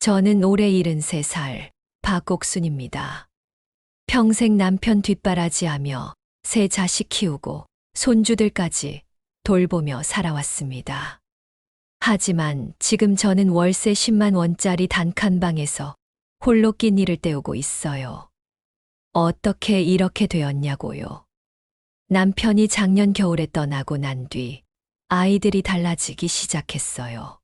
저는 올해 73살 박옥순입니다. 평생 남편 뒷바라지하며 세 자식 키우고 손주들까지 돌보며 살아왔습니다. 하지만 지금 저는 월세 10만 원짜리 단칸방에서 홀로 끼니를 때우고 있어요. 어떻게 이렇게 되었냐고요. 남편이 작년 겨울에 떠나고 난 뒤 아이들이 달라지기 시작했어요.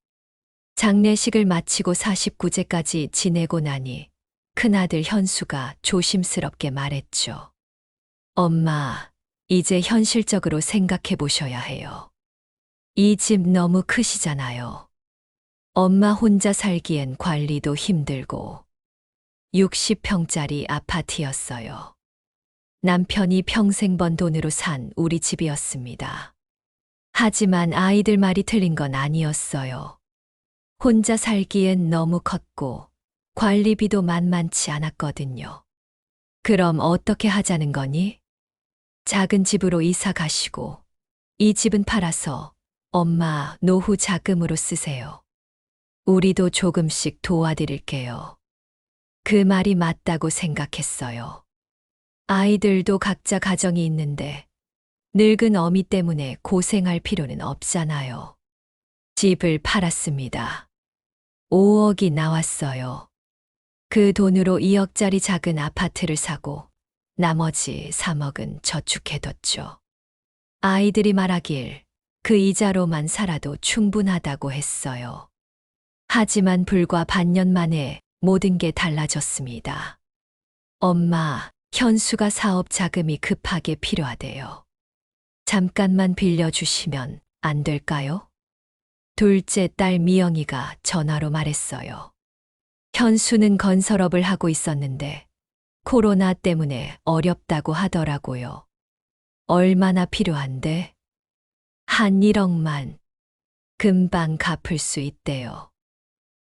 장례식을 마치고 49제까지 지내고 나니 큰아들 현수가 조심스럽게 말했죠. 엄마, 이제 현실적으로 생각해 보셔야 해요. 이 집 너무 크시잖아요. 엄마 혼자 살기엔 관리도 힘들고 60평짜리 아파트였어요. 남편이 평생 번 돈으로 산 우리 집이었습니다. 하지만 아이들 말이 틀린 건 아니었어요. 혼자 살기엔 너무 컸고 관리비도 만만치 않았거든요. 그럼 어떻게 하자는 거니? 작은 집으로 이사 가시고 이 집은 팔아서 엄마 노후 자금으로 쓰세요. 우리도 조금씩 도와드릴게요. 그 말이 맞다고 생각했어요. 아이들도 각자 가정이 있는데 늙은 어미 때문에 고생할 필요는 없잖아요. 집을 팔았습니다. 5억이 나왔어요. 그 돈으로 2억짜리 작은 아파트를 사고 나머지 3억은 저축해뒀죠. 아이들이 말하길 그 이자로만 살아도 충분하다고 했어요. 하지만 불과 반년 만에 모든 게 달라졌습니다. 엄마, 현수가 사업 자금이 급하게 필요하대요. 잠깐만 빌려주시면 안 될까요? 둘째 딸 미영이가 전화로 말했어요. 현수는 건설업을 하고 있었는데 코로나 때문에 어렵다고 하더라고요. 얼마나 필요한데? 한 1억만. 금방 갚을 수 있대요.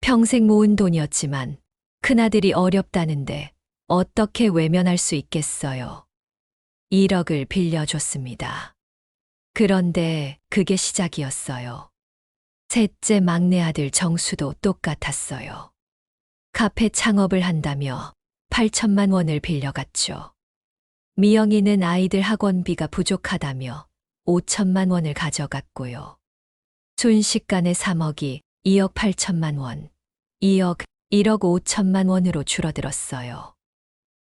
평생 모은 돈이었지만 큰아들이 어렵다는데 어떻게 외면할 수 있겠어요. 1억을 빌려줬습니다. 그런데 그게 시작이었어요. 셋째 막내 아들 정수도 똑같았어요. 카페 창업을 한다며 8천만 원을 빌려갔죠. 미영이는 아이들 학원비가 부족하다며 5천만 원을 가져갔고요. 순식간에 3억이 2억 8천만 원, 2억, 1억 5천만 원으로 줄어들었어요.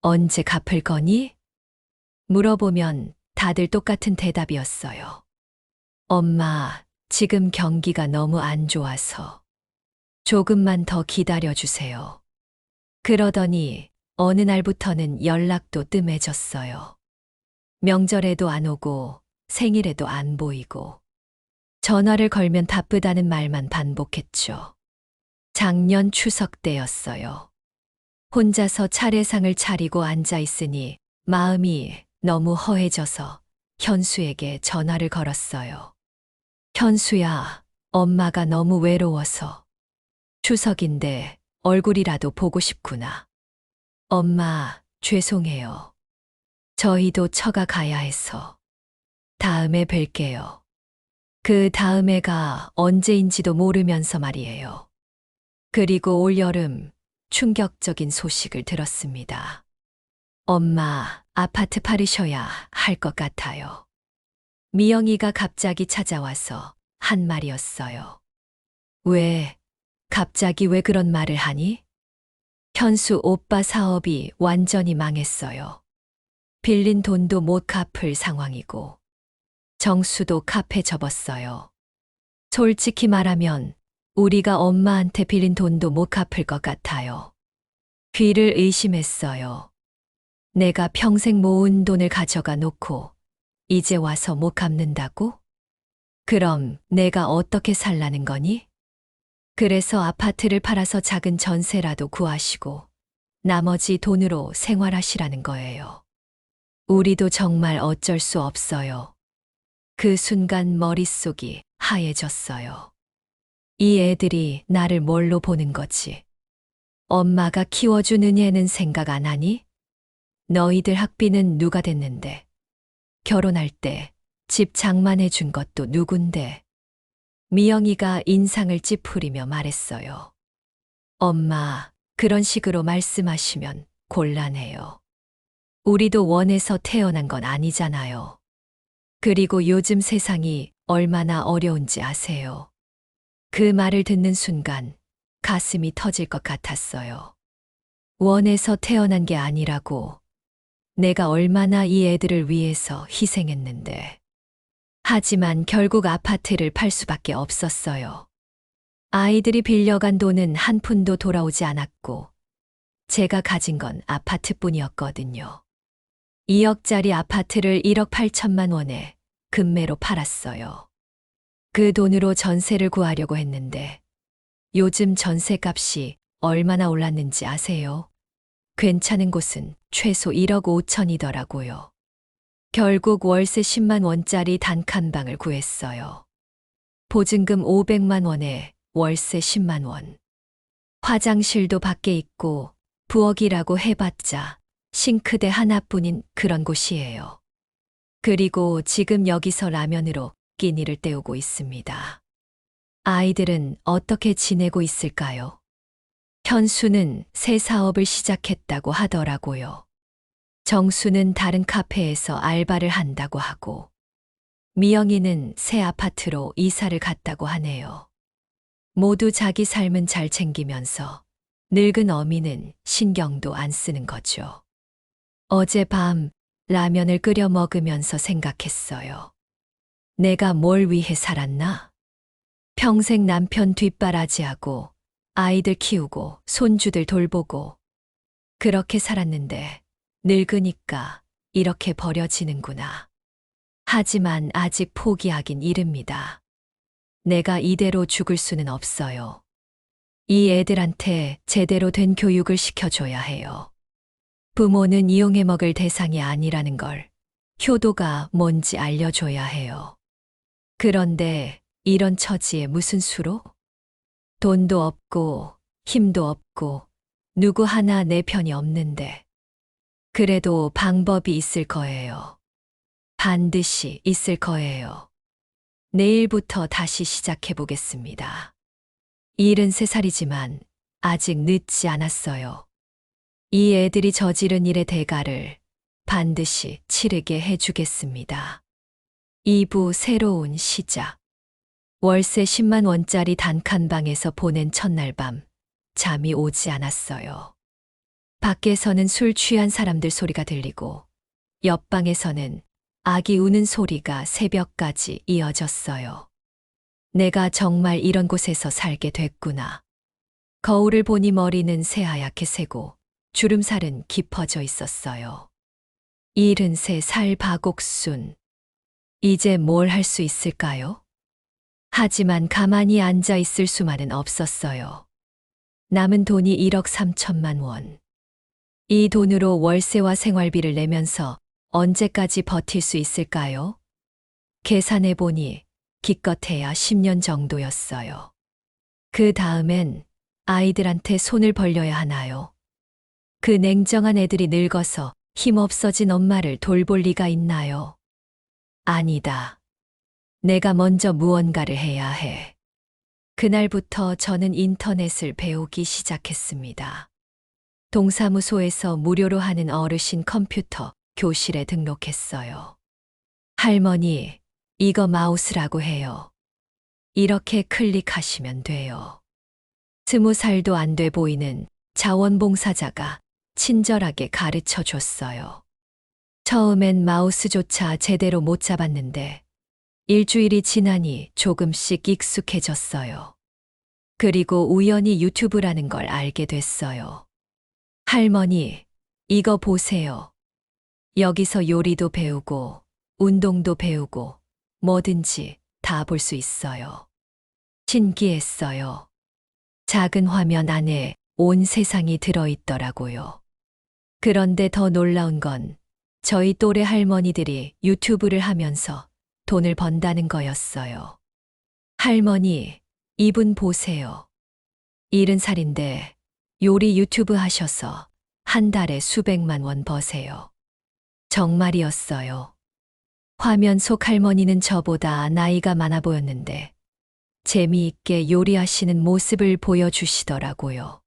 언제 갚을 거니? 물어보면 다들 똑같은 대답이었어요. 엄마, 지금 경기가 너무 안 좋아서 조금만 더 기다려주세요. 그러더니 어느 날부터는 연락도 뜸해졌어요. 명절에도 안 오고 생일에도 안 보이고 전화를 걸면 바쁘다는 말만 반복했죠. 작년 추석 때였어요. 혼자서 차례상을 차리고 앉아 있으니 마음이 너무 허해져서 현수에게 전화를 걸었어요. 현수야, 엄마가 너무 외로워서 추석인데 얼굴이라도 보고 싶구나. 엄마, 죄송해요. 저희도 처가 가야 해서. 다음에 뵐게요. 그 다음에가 언제인지도 모르면서 말이에요. 그리고 올여름 충격적인 소식을 들었습니다. 엄마, 아파트 팔으셔야 할 것 같아요. 미영이가 갑자기 찾아와서 한 말이었어요. 갑자기 왜 그런 말을 하니? 현수 오빠 사업이 완전히 망했어요. 빌린 돈도 못 갚을 상황이고, 정수도 카페 접었어요. 솔직히 말하면 우리가 엄마한테 빌린 돈도 못 갚을 것 같아요. 귀를 의심했어요. 내가 평생 모은 돈을 가져가 놓고 이제 와서 못 갚는다고? 그럼 내가 어떻게 살라는 거니? 그래서 아파트를 팔아서 작은 전세라도 구하시고 나머지 돈으로 생활하시라는 거예요. 우리도 정말 어쩔 수 없어요. 그 순간 머릿속이 하얘졌어요. 이 애들이 나를 뭘로 보는 거지? 엄마가 키워주는 애는 생각 안 하니? 너희들 학비는 누가 댔는데? 결혼할 때 집 장만해 준 것도 누군데? 미영이가 인상을 찌푸리며 말했어요. 엄마, 그런 식으로 말씀하시면 곤란해요. 우리도 원해서 태어난 건 아니잖아요. 그리고 요즘 세상이 얼마나 어려운지 아세요. 그 말을 듣는 순간 가슴이 터질 것 같았어요. 원해서 태어난 게 아니라고. 내가 얼마나 이 애들을 위해서 희생했는데. 하지만 결국 아파트를 팔 수밖에 없었어요. 아이들이 빌려간 돈은 한 푼도 돌아오지 않았고, 제가 가진 건 아파트뿐이었거든요. 2억짜리 아파트를 1억 8천만 원에 금매로 팔았어요. 그 돈으로 전세를 구하려고 했는데, 요즘 전세값이 얼마나 올랐는지 아세요? 괜찮은 곳은 최소 1억 5천이더라고요. 결국 월세 10만 원짜리 단칸방을 구했어요. 보증금 500만 원에 월세 10만 원. 화장실도 밖에 있고 부엌이라고 해봤자 싱크대 하나뿐인 그런 곳이에요. 그리고 지금 여기서 라면으로 끼니를 때우고 있습니다. 아이들은 어떻게 지내고 있을까요? 현수는 새 사업을 시작했다고 하더라고요. 정수는 다른 카페에서 알바를 한다고 하고, 미영이는 새 아파트로 이사를 갔다고 하네요. 모두 자기 삶은 잘 챙기면서 늙은 어미는 신경도 안 쓰는 거죠. 어젯밤 라면을 끓여 먹으면서 생각했어요. 내가 뭘 위해 살았나? 평생 남편 뒷바라지하고 아이들 키우고 손주들 돌보고 그렇게 살았는데 늙으니까 이렇게 버려지는구나. 하지만 아직 포기하긴 이릅니다. 내가 이대로 죽을 수는 없어요. 이 애들한테 제대로 된 교육을 시켜줘야 해요. 부모는 이용해 먹을 대상이 아니라는 걸, 효도가 뭔지 알려줘야 해요. 그런데 이런 처지에 무슨 수로? 돈도 없고 힘도 없고 누구 하나 내 편이 없는데. 그래도 방법이 있을 거예요. 반드시 있을 거예요. 내일부터 다시 시작해 보겠습니다. 73살이지만 아직 늦지 않았어요. 이 애들이 저지른 일의 대가를 반드시 치르게 해주겠습니다. 2부 새로운 시작. 월세 10만 원짜리 단칸방에서 보낸 첫날 밤, 잠이 오지 않았어요. 밖에서는 술 취한 사람들 소리가 들리고, 옆방에서는 아기 우는 소리가 새벽까지 이어졌어요. 내가 정말 이런 곳에서 살게 됐구나. 거울을 보니 머리는 새하얗게 새고 주름살은 깊어져 있었어요. 73살 박옥순. 이제 뭘 할 수 있을까요? 하지만 가만히 앉아 있을 수만은 없었어요. 남은 돈이 1억 3천만 원. 이 돈으로 월세와 생활비를 내면서 언제까지 버틸 수 있을까요? 계산해 보니 기껏해야 10년 정도였어요. 그 다음엔 아이들한테 손을 벌려야 하나요? 그 냉정한 애들이 늙어서 힘없어진 엄마를 돌볼 리가 있나요? 아니다. 내가 먼저 무언가를 해야 해. 그날부터 저는 인터넷을 배우기 시작했습니다. 동사무소에서 무료로 하는 어르신 컴퓨터 교실에 등록했어요. 할머니, 이거 마우스라고 해요. 이렇게 클릭하시면 돼요. 20살도 안 돼 보이는 자원봉사자가 친절하게 가르쳐 줬어요. 처음엔 마우스조차 제대로 못 잡았는데 일주일이 지나니 조금씩 익숙해졌어요. 그리고 우연히 유튜브라는 걸 알게 됐어요. 할머니, 이거 보세요. 여기서 요리도 배우고, 운동도 배우고, 뭐든지 다 볼 수 있어요. 신기했어요. 작은 화면 안에 온 세상이 들어있더라고요. 그런데 더 놀라운 건 저희 또래 할머니들이 유튜브를 하면서 돈을 번다는 거였어요. 할머니, 이분 보세요. 70살인데 요리 유튜브 하셔서 한 달에 수백만 원 버세요. 정말이었어요. 화면 속 할머니는 저보다 나이가 많아 보였는데 재미있게 요리하시는 모습을 보여주시더라고요.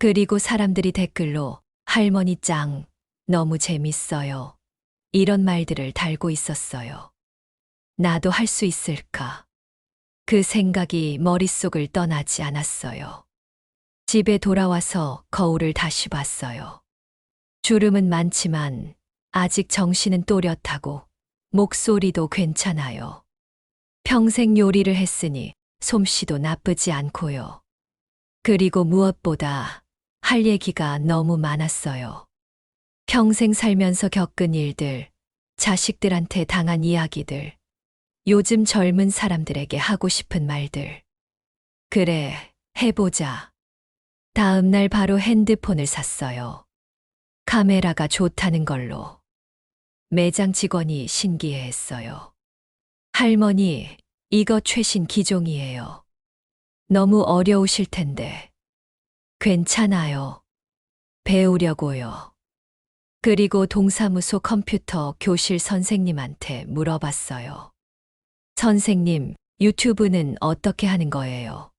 그리고 사람들이 댓글로 할머니 짱, 너무 재밌어요. 이런 말들을 달고 있었어요. 나도 할 수 있을까? 그 생각이 머릿속을 떠나지 않았어요. 집에 돌아와서 거울을 다시 봤어요. 주름은 많지만 아직 정신은 또렷하고 목소리도 괜찮아요. 평생 요리를 했으니 솜씨도 나쁘지 않고요. 그리고 무엇보다 할 얘기가 너무 많았어요. 평생 살면서 겪은 일들, 자식들한테 당한 이야기들, 요즘 젊은 사람들에게 하고 싶은 말들. 그래, 해보자. 다음 날 바로 핸드폰을 샀어요. 카메라가 좋다는 걸로. 매장 직원이 신기해했어요. 할머니, 이거 최신 기종이에요. 너무 어려우실 텐데. 괜찮아요. 배우려고요. 그리고 동사무소 컴퓨터 교실 선생님한테 물어봤어요. 선생님, 유튜브는 어떻게 하는 거예요?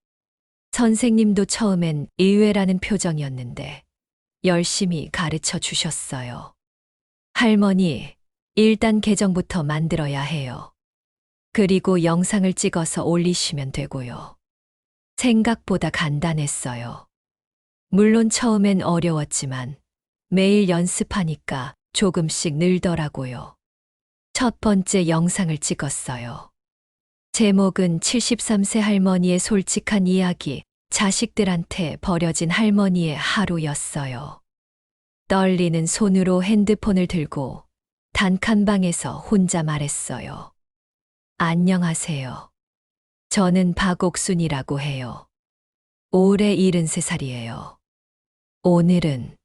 선생님도 처음엔 의외라는 표정이었는데 열심히 가르쳐 주셨어요. 할머니, 일단 계정부터 만들어야 해요. 그리고 영상을 찍어서 올리시면 되고요. 생각보다 간단했어요. 물론 처음엔 어려웠지만 매일 연습하니까 조금씩 늘더라고요. 첫 번째 영상을 찍었어요. 제목은 73세 할머니의 솔직한 이야기, 자식들한테 버려진 할머니의 하루였어요. 떨리는 손으로 핸드폰을 들고 단칸방에서 혼자 말했어요. 안녕하세요. 저는 박옥순이라고 해요. 올해 73살이에요. 오늘은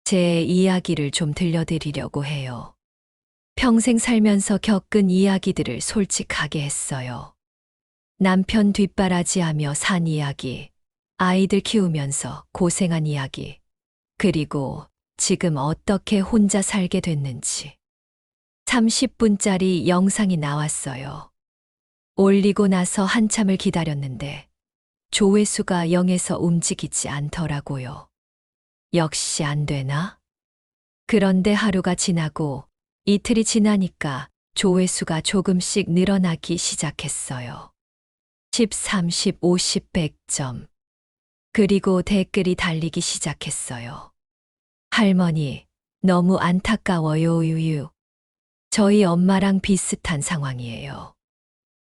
제 이야기를 좀 들려드리려고 해요. 평생 살면서 겪은 이야기들을 솔직하게 했어요. 남편 뒷바라지하며 산 이야기, 아이들 키우면서 고생한 이야기, 그리고 지금 어떻게 혼자 살게 됐는지. 30분짜리 영상이 나왔어요. 올리고 나서 한참을 기다렸는데 조회수가 0에서 움직이지 않더라고요. 역시 안 되나? 그런데 하루가 지나고 이틀이 지나니까 조회수가 조금씩 늘어나기 시작했어요. 10, 30, 50, 100점. 그리고 댓글이 달리기 시작했어요. 할머니, 너무 안타까워요, 유유. 저희 엄마랑 비슷한 상황이에요.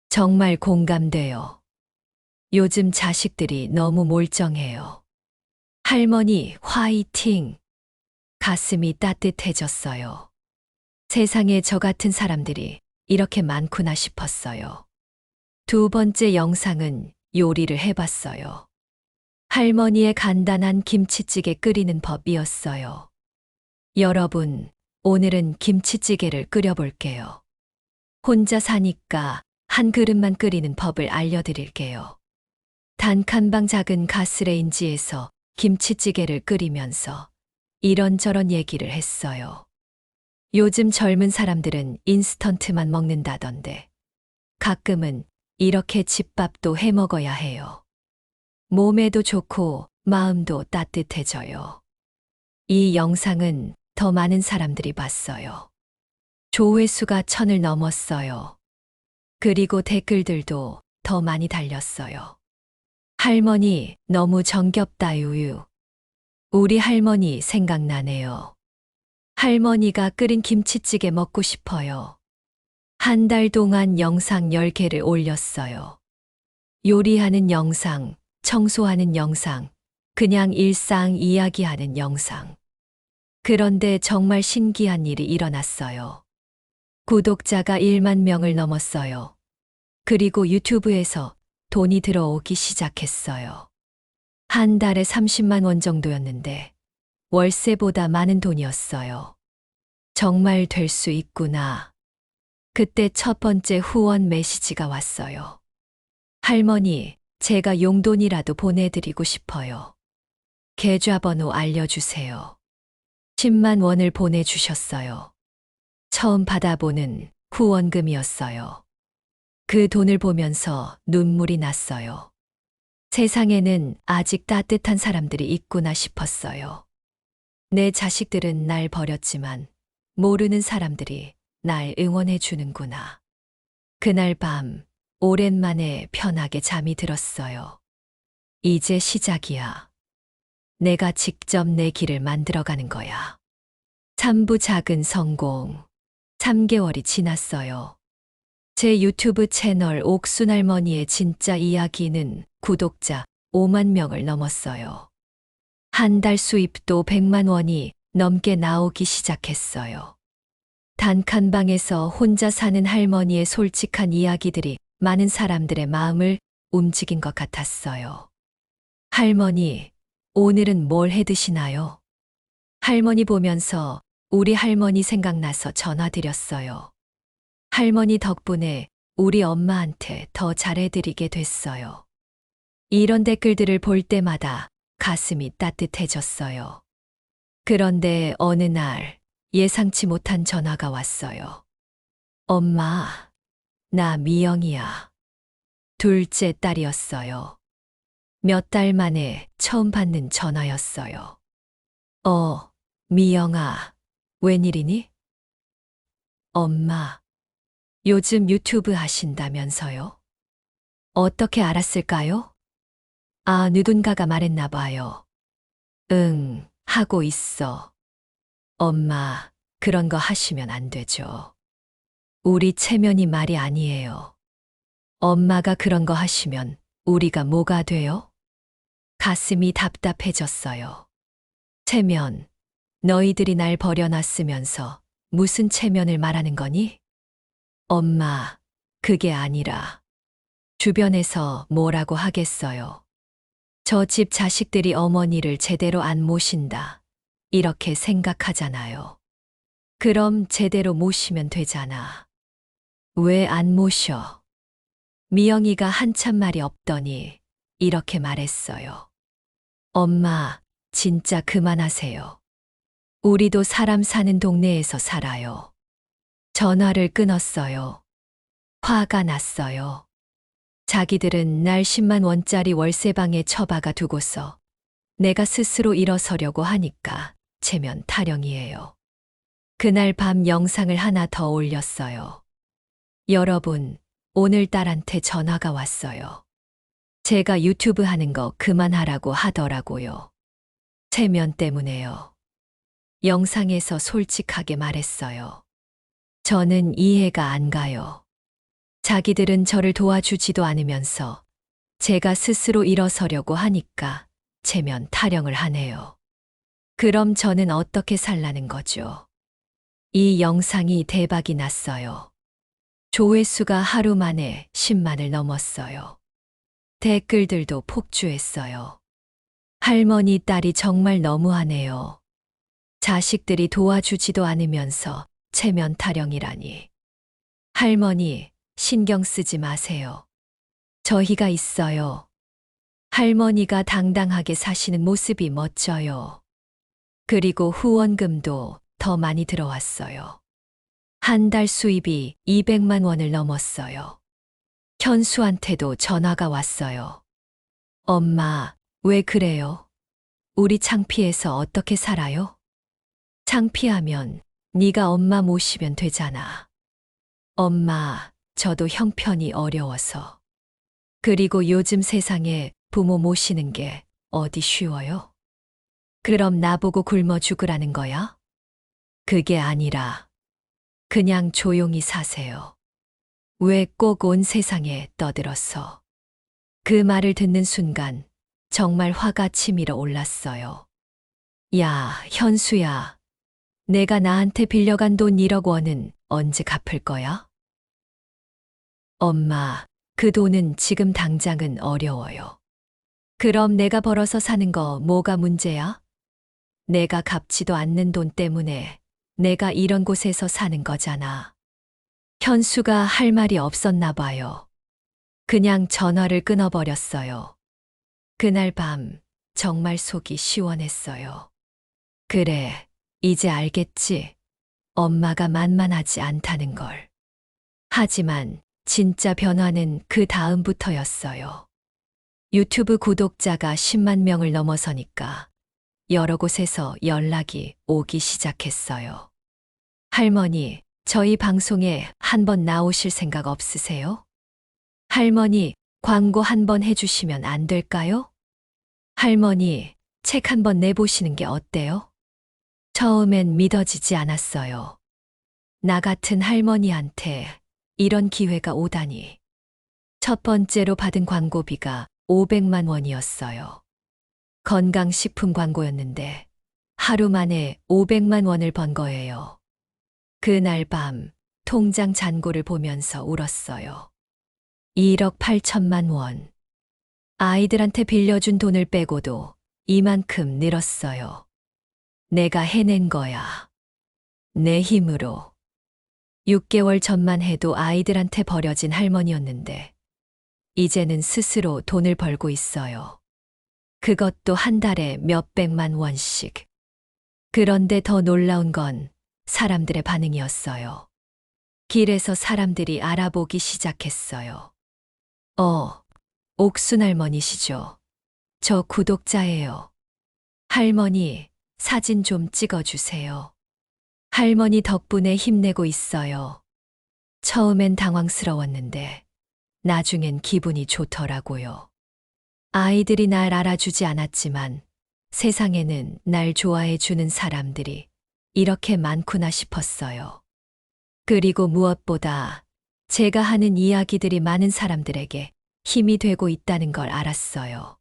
정말 공감돼요. 요즘 자식들이 너무 몰정해요. 할머니, 화이팅! 가슴이 따뜻해졌어요. 세상에 저 같은 사람들이 이렇게 많구나 싶었어요. 두 번째 영상은 요리를 해봤어요. 할머니의 간단한 김치찌개 끓이는 법이었어요. 여러분, 오늘은 김치찌개를 끓여볼게요. 혼자 사니까 한 그릇만 끓이는 법을 알려드릴게요. 단칸방 작은 가스레인지에서 김치찌개를 끓이면서 이런저런 얘기를 했어요. 요즘 젊은 사람들은 인스턴트만 먹는다던데 가끔은 이렇게 집밥도 해 먹어야 해요. 몸에도 좋고 마음도 따뜻해져요. 이 영상은 더 많은 사람들이 봤어요. 조회수가 1000을 넘었어요. 그리고 댓글들도 더 많이 달렸어요. 할머니, 너무 정겹다 유유. 우리 할머니 생각나네요. 할머니가 끓인 김치찌개 먹고 싶어요. 한 달 동안 영상 10개를 올렸어요. 요리하는 영상, 청소하는 영상, 그냥 일상 이야기하는 영상. 그런데 정말 신기한 일이 일어났어요. 구독자가 1만 명을 넘었어요. 그리고 유튜브에서 돈이 들어오기 시작했어요. 한 달에 30만 원 정도였는데 월세보다 많은 돈이었어요. 정말 될 수 있구나. 그때 첫 번째 후원 메시지가 왔어요. 할머니, 제가 용돈이라도 보내드리고 싶어요. 계좌번호 알려주세요. 10만 원을 보내주셨어요. 처음 받아보는 후원금이었어요. 그 돈을 보면서 눈물이 났어요. 세상에는 아직 따뜻한 사람들이 있구나 싶었어요. 내 자식들은 날 버렸지만 모르는 사람들이 날 응원해 주는구나. 그날 밤 오랜만에 편하게 잠이 들었어요. 이제 시작이야. 내가 직접 내 길을 만들어가는 거야. 3부 작은 성공. 3개월이 지났어요. 제 유튜브 채널 옥순할머니의 진짜 이야기는 구독자 5만 명을 넘었어요. 한 달 수입도 100만 원이 넘게 나오기 시작했어요. 단칸방에서 혼자 사는 할머니의 솔직한 이야기들이 많은 사람들의 마음을 움직인 것 같았어요. 할머니, 오늘은 뭘 해 드시나요? 할머니 보면서 우리 할머니 생각나서 전화드렸어요. 할머니 덕분에 우리 엄마한테 더 잘해드리게 됐어요. 이런 댓글들을 볼 때마다 가슴이 따뜻해졌어요. 그런데 어느 날 예상치 못한 전화가 왔어요. 엄마, 나 미영이야. 둘째 딸이었어요. 몇 달 만에 처음 받는 전화였어요. 미영아, 웬일이니? 엄마, 요즘 유튜브 하신다면서요? 어떻게 알았을까요? 아, 누군가가 말했나 봐요. 응, 하고 있어. 엄마, 그런 거 하시면 안 되죠. 우리 체면이 말이 아니에요. 엄마가 그런 거 하시면 우리가 뭐가 돼요? 가슴이 답답해졌어요. 체면, 너희들이 날 버려놨으면서 무슨 체면을 말하는 거니? 엄마, 그게 아니라 주변에서 뭐라고 하겠어요. 저 집 자식들이 어머니를 제대로 안 모신다. 이렇게 생각하잖아요. 그럼 제대로 모시면 되잖아. 왜 안 모셔? 미영이가 한참 말이 없더니 이렇게 말했어요. 엄마, 진짜 그만하세요. 우리도 사람 사는 동네에서 살아요. 전화를 끊었어요. 화가 났어요. 자기들은 날 10만 원짜리 월세방에 처박아 두고서 내가 스스로 일어서려고 하니까 체면 타령이에요. 그날 밤 영상을 하나 더 올렸어요. 여러분, 오늘 딸한테 전화가 왔어요. 제가 유튜브 하는 거 그만하라고 하더라고요. 체면 때문에요. 영상에서 솔직하게 말했어요. 저는 이해가 안 가요. 자기들은 저를 도와주지도 않으면서 제가 스스로 일어서려고 하니까 체면 타령을 하네요. 그럼 저는 어떻게 살라는 거죠? 이 영상이 대박이 났어요. 조회수가 하루 만에 10만을 넘었어요. 댓글들도 폭주했어요. 할머니 딸이 정말 너무하네요. 자식들이 도와주지도 않으면서 체면 타령이라니. 할머니, 신경 쓰지 마세요. 저희가 있어요. 할머니가 당당하게 사시는 모습이 멋져요. 그리고 후원금도 더 많이 들어왔어요. 한 달 수입이 200만 원을 넘었어요. 현수한테도 전화가 왔어요. 엄마, 왜 그래요? 우리 창피해서 어떻게 살아요? 창피하면 네가 엄마 모시면 되잖아. 엄마, 저도 형편이 어려워서. 그리고 요즘 세상에 부모 모시는 게 어디 쉬워요? 그럼 나보고 굶어 죽으라는 거야? 그게 아니라 그냥 조용히 사세요. 왜 꼭 온 세상에 떠들었어? 그 말을 듣는 순간 정말 화가 치밀어 올랐어요. 야, 현수야. 내가 나한테 빌려간 돈 1억 원은 언제 갚을 거야? 엄마, 그 돈은 지금 당장은 어려워요. 그럼 내가 벌어서 사는 거 뭐가 문제야? 내가 갚지도 않는 돈 때문에 내가 이런 곳에서 사는 거잖아. 현수가 할 말이 없었나 봐요. 그냥 전화를 끊어버렸어요. 그날 밤 정말 속이 시원했어요. 그래, 이제 알겠지. 엄마가 만만하지 않다는 걸. 하지만 진짜 변화는 그 다음부터였어요. 유튜브 구독자가 10만 명을 넘어서니까 여러 곳에서 연락이 오기 시작했어요. 할머니, 저희 방송에 한번 나오실 생각 없으세요? 할머니, 광고 한번 해주시면 안 될까요? 할머니, 책 한번 내보시는 게 어때요? 처음엔 믿어지지 않았어요. 나 같은 할머니한테 이런 기회가 오다니. 첫 번째로 받은 광고비가 500만 원이었어요. 건강식품 광고였는데 하루 만에 500만 원을 번 거예요. 그날 밤 통장 잔고를 보면서 울었어요. 1억 8천만 원. 아이들한테 빌려준 돈을 빼고도 이만큼 늘었어요. 내가 해낸 거야. 내 힘으로. 6개월 전만 해도 아이들한테 버려진 할머니였는데 이제는 스스로 돈을 벌고 있어요. 그것도 한 달에 몇백만 원씩. 그런데 더 놀라운 건 사람들의 반응이었어요. 길에서 사람들이 알아보기 시작했어요. 옥순 할머니시죠? 저 구독자예요. 할머니, 사진 좀 찍어주세요. 할머니 덕분에 힘내고 있어요. 처음엔 당황스러웠는데 나중엔 기분이 좋더라고요. 아이들이 날 알아주지 않았지만 세상에는 날 좋아해 주는 사람들이 이렇게 많구나 싶었어요. 그리고 무엇보다 제가 하는 이야기들이 많은 사람들에게 힘이 되고 있다는 걸 알았어요.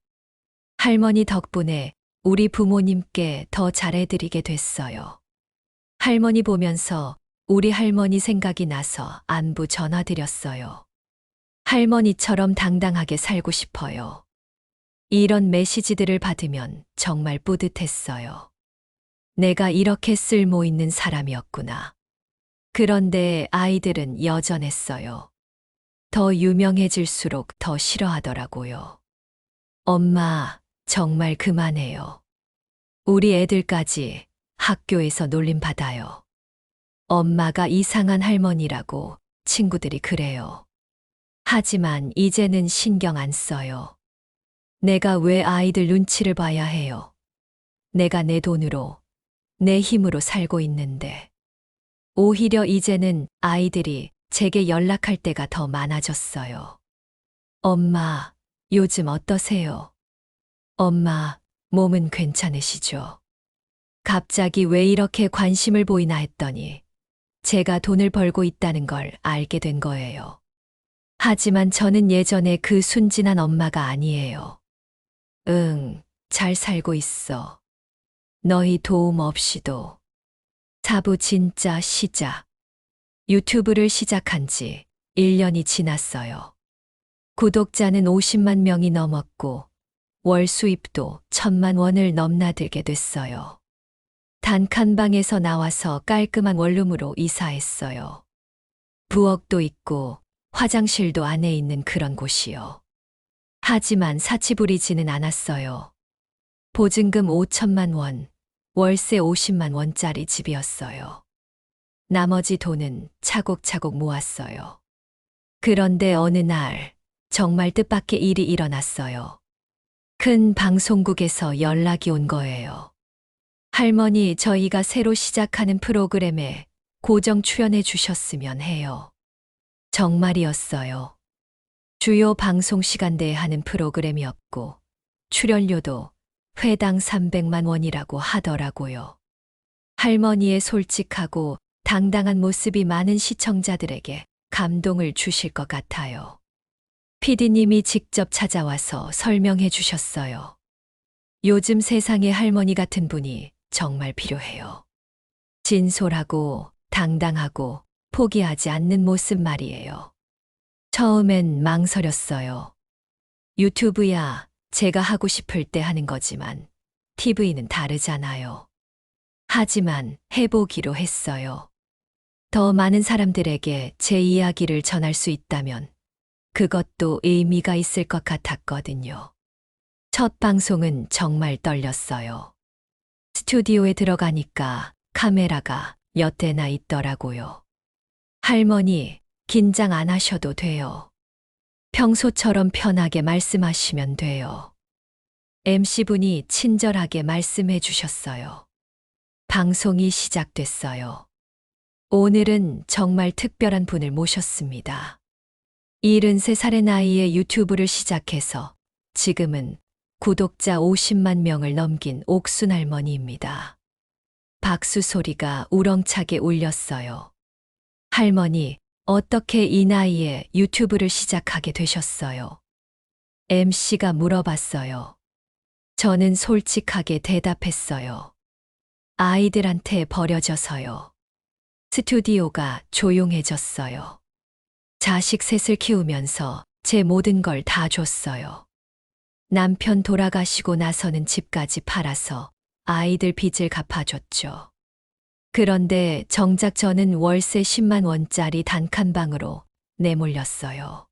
할머니 덕분에 우리 부모님께 더 잘해드리게 됐어요. 할머니 보면서 우리 할머니 생각이 나서 안부 전화드렸어요. 할머니처럼 당당하게 살고 싶어요. 이런 메시지들을 받으면 정말 뿌듯했어요. 내가 이렇게 쓸모 있는 사람이었구나. 그런데 아이들은 여전했어요. 더 유명해질수록 더 싫어하더라고요. 엄마, 정말 그만해요. 우리 애들까지 학교에서 놀림받아요. 엄마가 이상한 할머니라고 친구들이 그래요. 하지만 이제는 신경 안 써요. 내가 왜 아이들 눈치를 봐야 해요? 내가 내 돈으로, 내 힘으로 살고 있는데. 오히려 이제는 아이들이 제게 연락할 때가 더 많아졌어요. 엄마, 요즘 어떠세요? 엄마, 몸은 괜찮으시죠? 갑자기 왜 이렇게 관심을 보이나 했더니 제가 돈을 벌고 있다는 걸 알게 된 거예요. 하지만 저는 예전에 그 순진한 엄마가 아니에요. 잘 살고 있어. 너희 도움 없이도. 사부 진짜 시작. 유튜브를 시작한 지 1년이 지났어요. 구독자는 50만 명이 넘었고 월 수입도 1,000만 원을 넘나들게 됐어요. 단칸방에서 나와서 깔끔한 원룸으로 이사했어요. 부엌도 있고 화장실도 안에 있는 그런 곳이요. 하지만 사치 부리지는 않았어요. 보증금 5천만 원, 월세 50만 원짜리 집이었어요. 나머지 돈은 차곡차곡 모았어요. 그런데 어느 날 정말 뜻밖의 일이 일어났어요. 큰 방송국에서 연락이 온 거예요. 할머니, 저희가 새로 시작하는 프로그램에 고정 출연해 주셨으면 해요. 정말이었어요. 주요 방송 시간대에 하는 프로그램이었고 출연료도 회당 300만 원이라고 하더라고요. 할머니의 솔직하고 당당한 모습이 많은 시청자들에게 감동을 주실 것 같아요. PD님이 직접 찾아와서 설명해 주셨어요. 요즘 세상에 할머니 같은 분이 정말 필요해요. 진솔하고 당당하고 포기하지 않는 모습 말이에요. 처음엔 망설였어요. 유튜브야 제가 하고 싶을 때 하는 거지만 TV는 다르잖아요. 하지만 해보기로 했어요. 더 많은 사람들에게 제 이야기를 전할 수 있다면 그것도 의미가 있을 것 같았거든요. 첫 방송은 정말 떨렸어요. 스튜디오에 들어가니까 카메라가 몇 대나 있더라고요. 할머니, 긴장 안 하셔도 돼요. 평소처럼 편하게 말씀하시면 돼요. MC분이 친절하게 말씀해 주셨어요. 방송이 시작됐어요. 오늘은 정말 특별한 분을 모셨습니다. 73살의 나이에 유튜브를 시작해서 지금은 구독자 50만 명을 넘긴 옥순 할머니입니다. 박수 소리가 우렁차게 울렸어요. 할머니, 어떻게 이 나이에 유튜브를 시작하게 되셨어요? MC가 물어봤어요. 저는 솔직하게 대답했어요. 아이들한테 버려져서요. 스튜디오가 조용해졌어요. 자식 셋을 키우면서 제 모든 걸 다 줬어요. 남편 돌아가시고 나서는 집까지 팔아서 아이들 빚을 갚아줬죠. 그런데 정작 저는 월세 10만 원짜리 단칸방으로 내몰렸어요.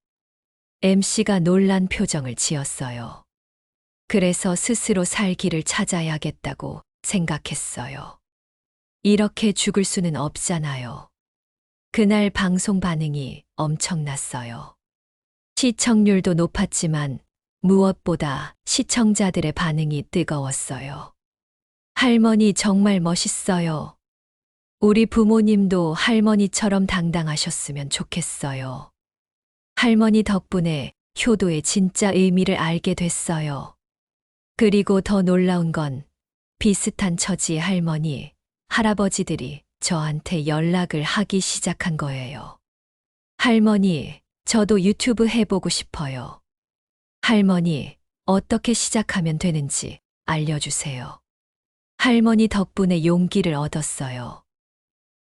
MC가 놀란 표정을 지었어요. 그래서 스스로 살 길을 찾아야겠다고 생각했어요. 이렇게 죽을 수는 없잖아요. 그날 방송 반응이 엄청났어요. 시청률도 높았지만 무엇보다 시청자들의 반응이 뜨거웠어요. 할머니 정말 멋있어요. 우리 부모님도 할머니처럼 당당하셨으면 좋겠어요. 할머니 덕분에 효도의 진짜 의미를 알게 됐어요. 그리고 더 놀라운 건 비슷한 처지의 할머니, 할아버지들이 저한테 연락을 하기 시작한 거예요. 할머니, 저도 유튜브 해보고 싶어요. 할머니, 어떻게 시작하면 되는지 알려주세요. 할머니 덕분에 용기를 얻었어요.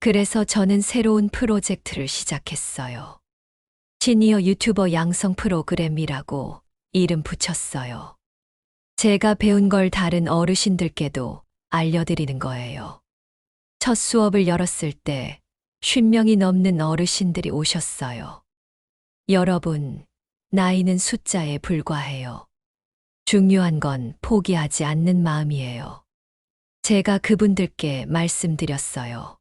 그래서 저는 새로운 프로젝트를 시작했어요. 시니어 유튜버 양성 프로그램이라고 이름 붙였어요. 제가 배운 걸 다른 어르신들께도 알려드리는 거예요. 첫 수업을 열었을 때 50명이 넘는 어르신들이 오셨어요. 여러분, 나이는 숫자에 불과해요. 중요한 건 포기하지 않는 마음이에요. 제가 그분들께 말씀드렸어요.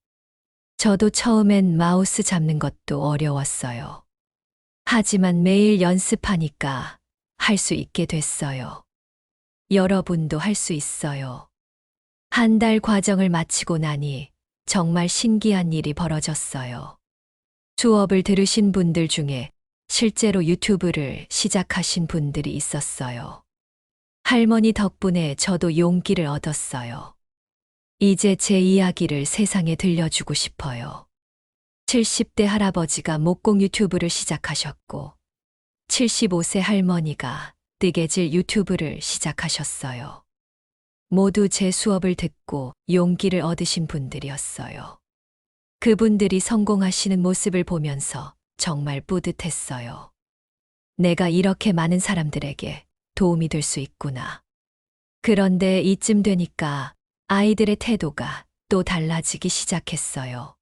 저도 처음엔 마우스 잡는 것도 어려웠어요. 하지만 매일 연습하니까 할 수 있게 됐어요. 여러분도 할 수 있어요. 한 달 과정을 마치고 나니 정말 신기한 일이 벌어졌어요. 수업을 들으신 분들 중에 실제로 유튜브를 시작하신 분들이 있었어요. 할머니 덕분에 저도 용기를 얻었어요. 이제 제 이야기를 세상에 들려주고 싶어요. 70대 할아버지가 목공 유튜브를 시작하셨고 75세 할머니가 뜨개질 유튜브를 시작하셨어요. 모두 제 수업을 듣고 용기를 얻으신 분들이었어요. 그분들이 성공하시는 모습을 보면서 정말 뿌듯했어요. 내가 이렇게 많은 사람들에게 도움이 될 수 있구나. 그런데 이쯤 되니까 아이들의 태도가 또 달라지기 시작했어요.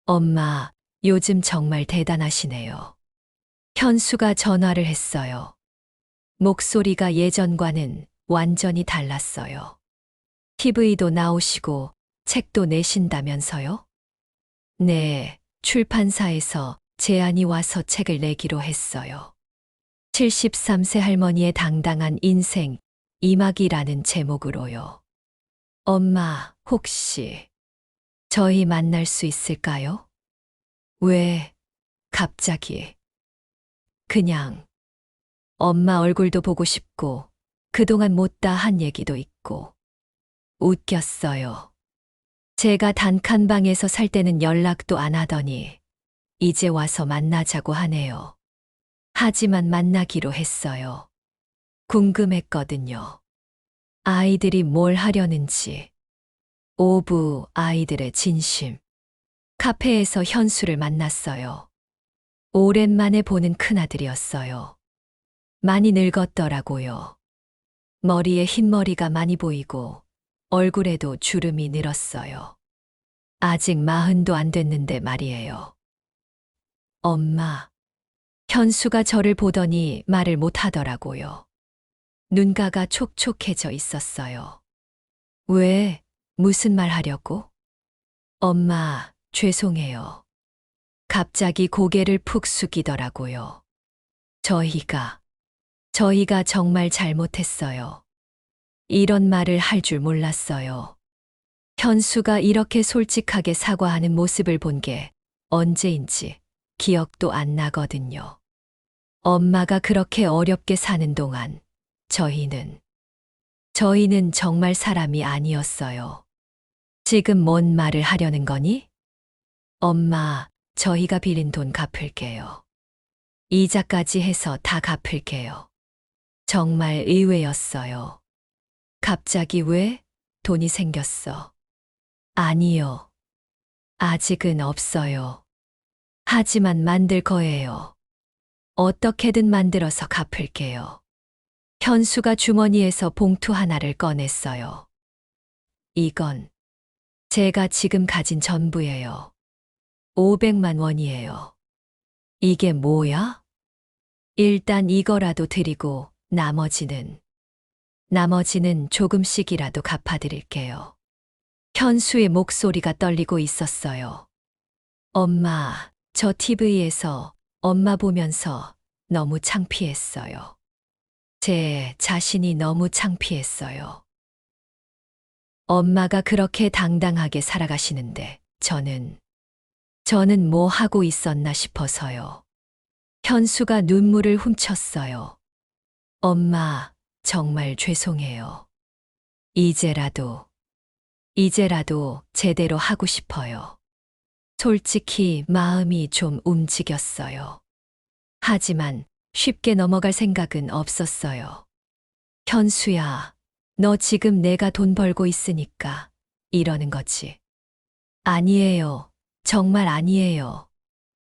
엄마, 요즘 정말 대단하시네요. 현수가 전화를 했어요. 목소리가 예전과는 완전히 달랐어요. TV도 나오시고 책도 내신다면서요? 네, 출판사에서 제안이 와서 책을 내기로 했어요. 73세 할머니의 당당한 인생, 이막이라는 제목으로요. 엄마, 혹시 저희 만날 수 있을까요? 왜, 갑자기. 그냥 엄마 얼굴도 보고 싶고 그동안 못다 한 얘기도 있고. 웃겼어요. 제가 단칸방에서 살 때는 연락도 안 하더니 이제 와서 만나자고 하네요. 하지만 만나기로 했어요. 궁금했거든요. 아이들이 뭘 하려는지. 오부 아이들의 진심. 카페에서 현수를 만났어요. 오랜만에 보는 큰아들이었어요. 많이 늙었더라고요. 머리에 흰머리가 많이 보이고 얼굴에도 주름이 늘었어요. 아직 40도 안 됐는데 말이에요. 엄마. 현수가 저를 보더니 말을 못 하더라고요. 눈가가 촉촉해져 있었어요. 왜? 무슨 말 하려고? 엄마, 죄송해요. 갑자기 고개를 푹 숙이더라고요. 저희가 정말 잘못했어요. 이런 말을 할 줄 몰랐어요. 현수가 이렇게 솔직하게 사과하는 모습을 본 게 언제인지 기억도 안 나거든요. 엄마가 그렇게 어렵게 사는 동안 저희는 정말 사람이 아니었어요. 지금 뭔 말을 하려는 거니? 엄마, 저희가 빌린 돈 갚을게요. 이자까지 해서 다 갚을게요. 정말 의외였어요. 갑자기 왜 돈이 생겼어? 아니요. 아직은 없어요. 하지만 만들 거예요. 어떻게든 만들어서 갚을게요. 현수가 주머니에서 봉투 하나를 꺼냈어요. 이건 제가 지금 가진 전부예요. 500만 원이에요. 이게 뭐야? 일단 이거라도 드리고 나머지는 조금씩이라도 갚아드릴게요. 현수의 목소리가 떨리고 있었어요. 엄마, 저 TV에서 엄마 보면서 너무 창피했어요. 제 자신이 너무 창피했어요. 엄마가 그렇게 당당하게 살아가시는데 저는 뭐 하고 있었나 싶어서요. 현수가 눈물을 훔쳤어요. 엄마, 정말 죄송해요. 이제라도 제대로 하고 싶어요. 솔직히 마음이 좀 움직였어요. 하지만 쉽게 넘어갈 생각은 없었어요. 현수야, 너 지금 내가 돈 벌고 있으니까 이러는 거지. 아니에요. 정말 아니에요.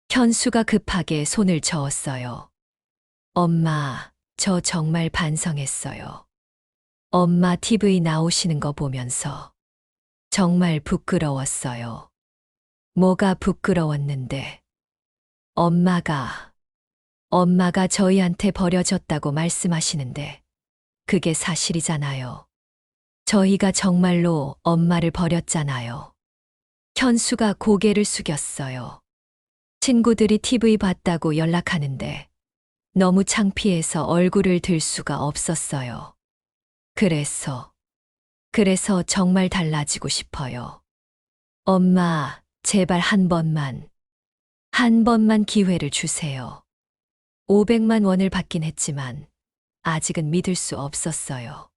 현수가 급하게 손을 저었어요. 엄마, 저 정말 반성했어요. 엄마 TV 나오시는 거 보면서 정말 부끄러웠어요. 뭐가 부끄러웠는데? 엄마가 저희한테 버려졌다고 말씀하시는데 그게 사실이잖아요. 저희가 정말로 엄마를 버렸잖아요. 현수가 고개를 숙였어요. 친구들이 TV 봤다고 연락하는데 너무 창피해서 얼굴을 들 수가 없었어요. 그래서 정말 달라지고 싶어요. 엄마, 제발 한 번만 기회를 주세요. 500만 원을 받긴 했지만 아직은 믿을 수 없었어요.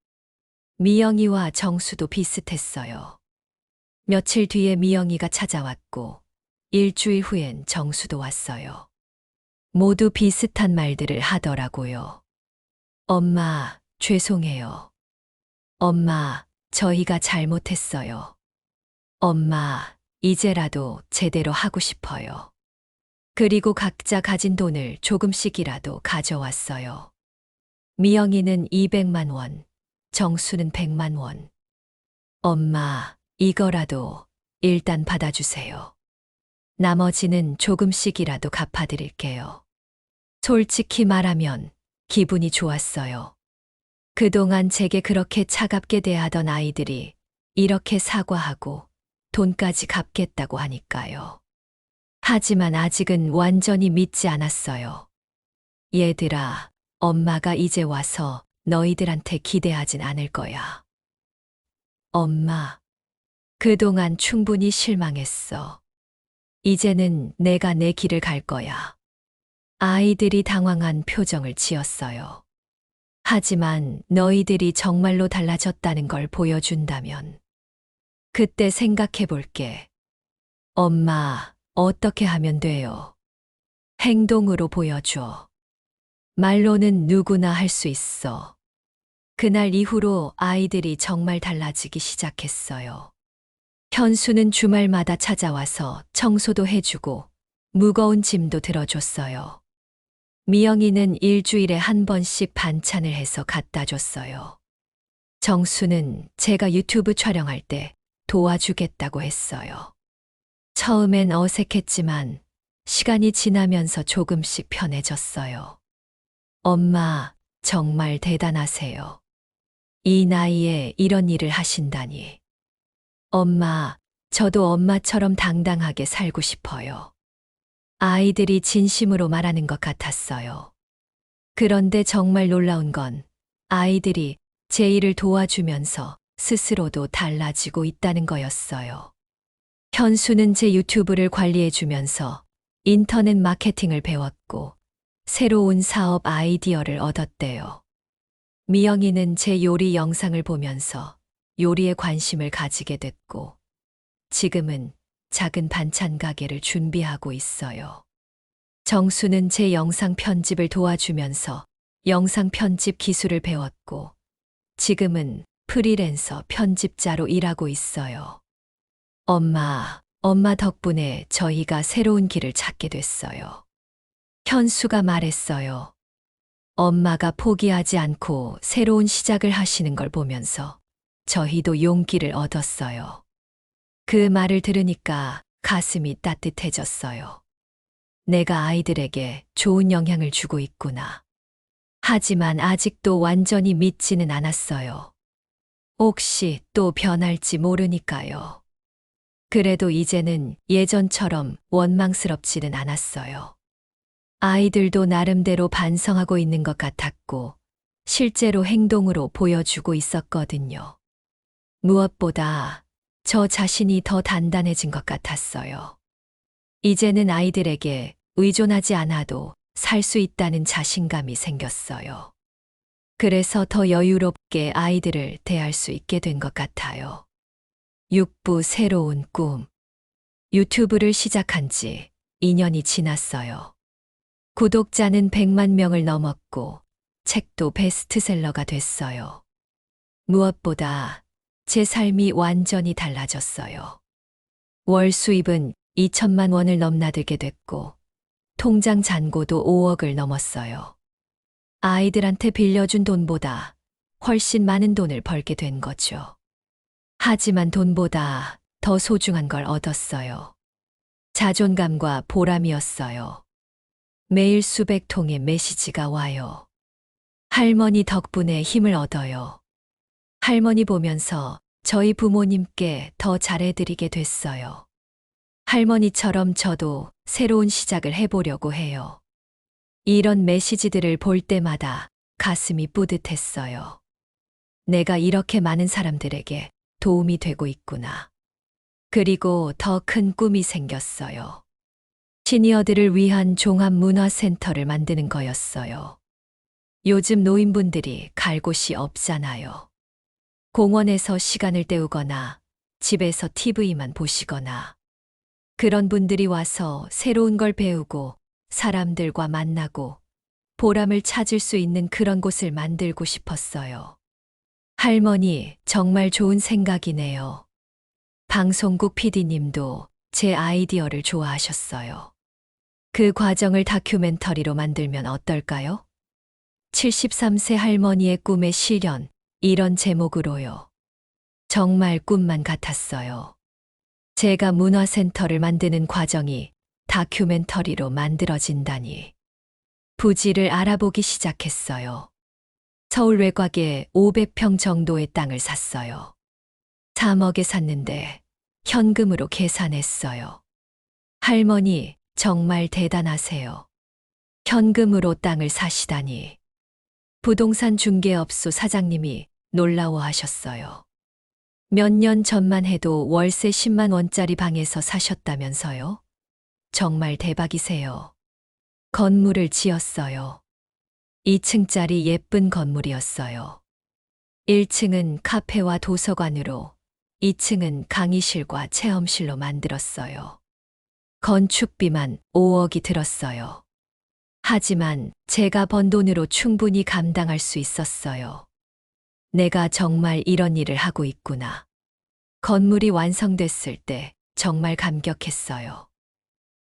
미영이와 정수도 비슷했어요. 며칠 뒤에 미영이가 찾아왔고 일주일 후엔 정수도 왔어요. 모두 비슷한 말들을 하더라고요. 엄마, 죄송해요. 엄마, 저희가 잘못했어요. 엄마, 이제라도 제대로 하고 싶어요. 그리고 각자 가진 돈을 조금씩이라도 가져왔어요. 미영이는 200만 원, 정수는 100만 원. 엄마, 이거라도 일단 받아주세요. 나머지는 조금씩이라도 갚아드릴게요. 솔직히 말하면 기분이 좋았어요. 그동안 제게 그렇게 차갑게 대하던 아이들이 이렇게 사과하고 돈까지 갚겠다고 하니까요. 하지만 아직은 완전히 믿지 않았어요. 얘들아, 엄마가 이제 와서 너희들한테 기대하진 않을 거야. 엄마, 그동안 충분히 실망했어. 이제는 내가 내 길을 갈 거야. 아이들이 당황한 표정을 지었어요. 하지만 너희들이 정말로 달라졌다는 걸 보여준다면 그때 생각해 볼게. 엄마, 어떻게 하면 돼요? 행동으로 보여줘. 말로는 누구나 할 수 있어. 그날 이후로 아이들이 정말 달라지기 시작했어요. 현수는 주말마다 찾아와서 청소도 해주고 무거운 짐도 들어줬어요. 미영이는 일주일에 한 번씩 반찬을 해서 갖다 줬어요. 정수는 제가 유튜브 촬영할 때 도와주겠다고 했어요. 처음엔 어색했지만 시간이 지나면서 조금씩 편해졌어요. 엄마, 정말 대단하세요. 이 나이에 이런 일을 하신다니. 엄마, 저도 엄마처럼 당당하게 살고 싶어요. 아이들이 진심으로 말하는 것 같았어요. 그런데 정말 놀라운 건 아이들이 제 일을 도와주면서 스스로도 달라지고 있다는 거였어요. 현수는 제 유튜브를 관리해주면서 인터넷 마케팅을 배웠고 새로운 사업 아이디어를 얻었대요. 미영이는 제 요리 영상을 보면서 요리에 관심을 가지게 됐고 지금은 작은 반찬 가게를 준비하고 있어요. 정수는 제 영상 편집을 도와주면서 영상 편집 기술을 배웠고 지금은 프리랜서 편집자로 일하고 있어요. 엄마 덕분에 저희가 새로운 길을 찾게 됐어요. 현수가 말했어요. 엄마가 포기하지 않고 새로운 시작을 하시는 걸 보면서 저희도 용기를 얻었어요. 그 말을 들으니까 가슴이 따뜻해졌어요. 내가 아이들에게 좋은 영향을 주고 있구나. 하지만 아직도 완전히 믿지는 않았어요. 혹시 또 변할지 모르니까요. 그래도 이제는 예전처럼 원망스럽지는 않았어요. 아이들도 나름대로 반성하고 있는 것 같았고, 실제로 행동으로 보여주고 있었거든요. 무엇보다 저 자신이 더 단단해진 것 같았어요. 이제는 아이들에게 의존하지 않아도 살 수 있다는 자신감이 생겼어요. 그래서 더 여유롭게 아이들을 대할 수 있게 된 것 같아요. 6부 새로운 꿈. 유튜브를 시작한 지 2년이 지났어요. 구독자는 100만 명을 넘었고 책도 베스트셀러가 됐어요. 무엇보다 제 삶이 완전히 달라졌어요. 월 수입은 2천만 원을 넘나들게 됐고 통장 잔고도 5억을 넘었어요. 아이들한테 빌려준 돈보다 훨씬 많은 돈을 벌게 된 거죠. 하지만 돈보다 더 소중한 걸 얻었어요. 자존감과 보람이었어요. 매일 수백 통의 메시지가 와요. 할머니 덕분에 힘을 얻어요. 할머니 보면서 저희 부모님께 더 잘해드리게 됐어요. 할머니처럼 저도 새로운 시작을 해보려고 해요. 이런 메시지들을 볼 때마다 가슴이 뿌듯했어요. 내가 이렇게 많은 사람들에게 도움이 되고 있구나. 그리고 더 큰 꿈이 생겼어요. 시니어들을 위한 종합문화센터를 만드는 거였어요. 요즘 노인분들이 갈 곳이 없잖아요. 공원에서 시간을 때우거나 집에서 TV만 보시거나 그런 분들이 와서 새로운 걸 배우고 사람들과 만나고 보람을 찾을 수 있는 그런 곳을 만들고 싶었어요. 할머니, 정말 좋은 생각이네요. 방송국 PD님도 제 아이디어를 좋아하셨어요. 그 과정을 다큐멘터리로 만들면 어떨까요? 73세 할머니의 꿈의 실현, 이런 제목으로요. 정말 꿈만 같았어요. 제가 문화센터를 만드는 과정이 다큐멘터리로 만들어진다니. 부지를 알아보기 시작했어요. 서울 외곽에 500평 정도의 땅을 샀어요. 3억에 샀는데 현금으로 계산했어요. 할머니, 정말 대단하세요. 현금으로 땅을 사시다니. 부동산 중개업소 사장님이 놀라워하셨어요. 몇 년 전만 해도 월세 10만 원짜리 방에서 사셨다면서요? 정말 대박이세요. 건물을 지었어요. 2층짜리 예쁜 건물이었어요. 1층은 카페와 도서관으로, 2층은 강의실과 체험실로 만들었어요. 건축비만 5억이 들었어요. 하지만 제가 번 돈으로 충분히 감당할 수 있었어요. 내가 정말 이런 일을 하고 있구나. 건물이 완성됐을 때 정말 감격했어요.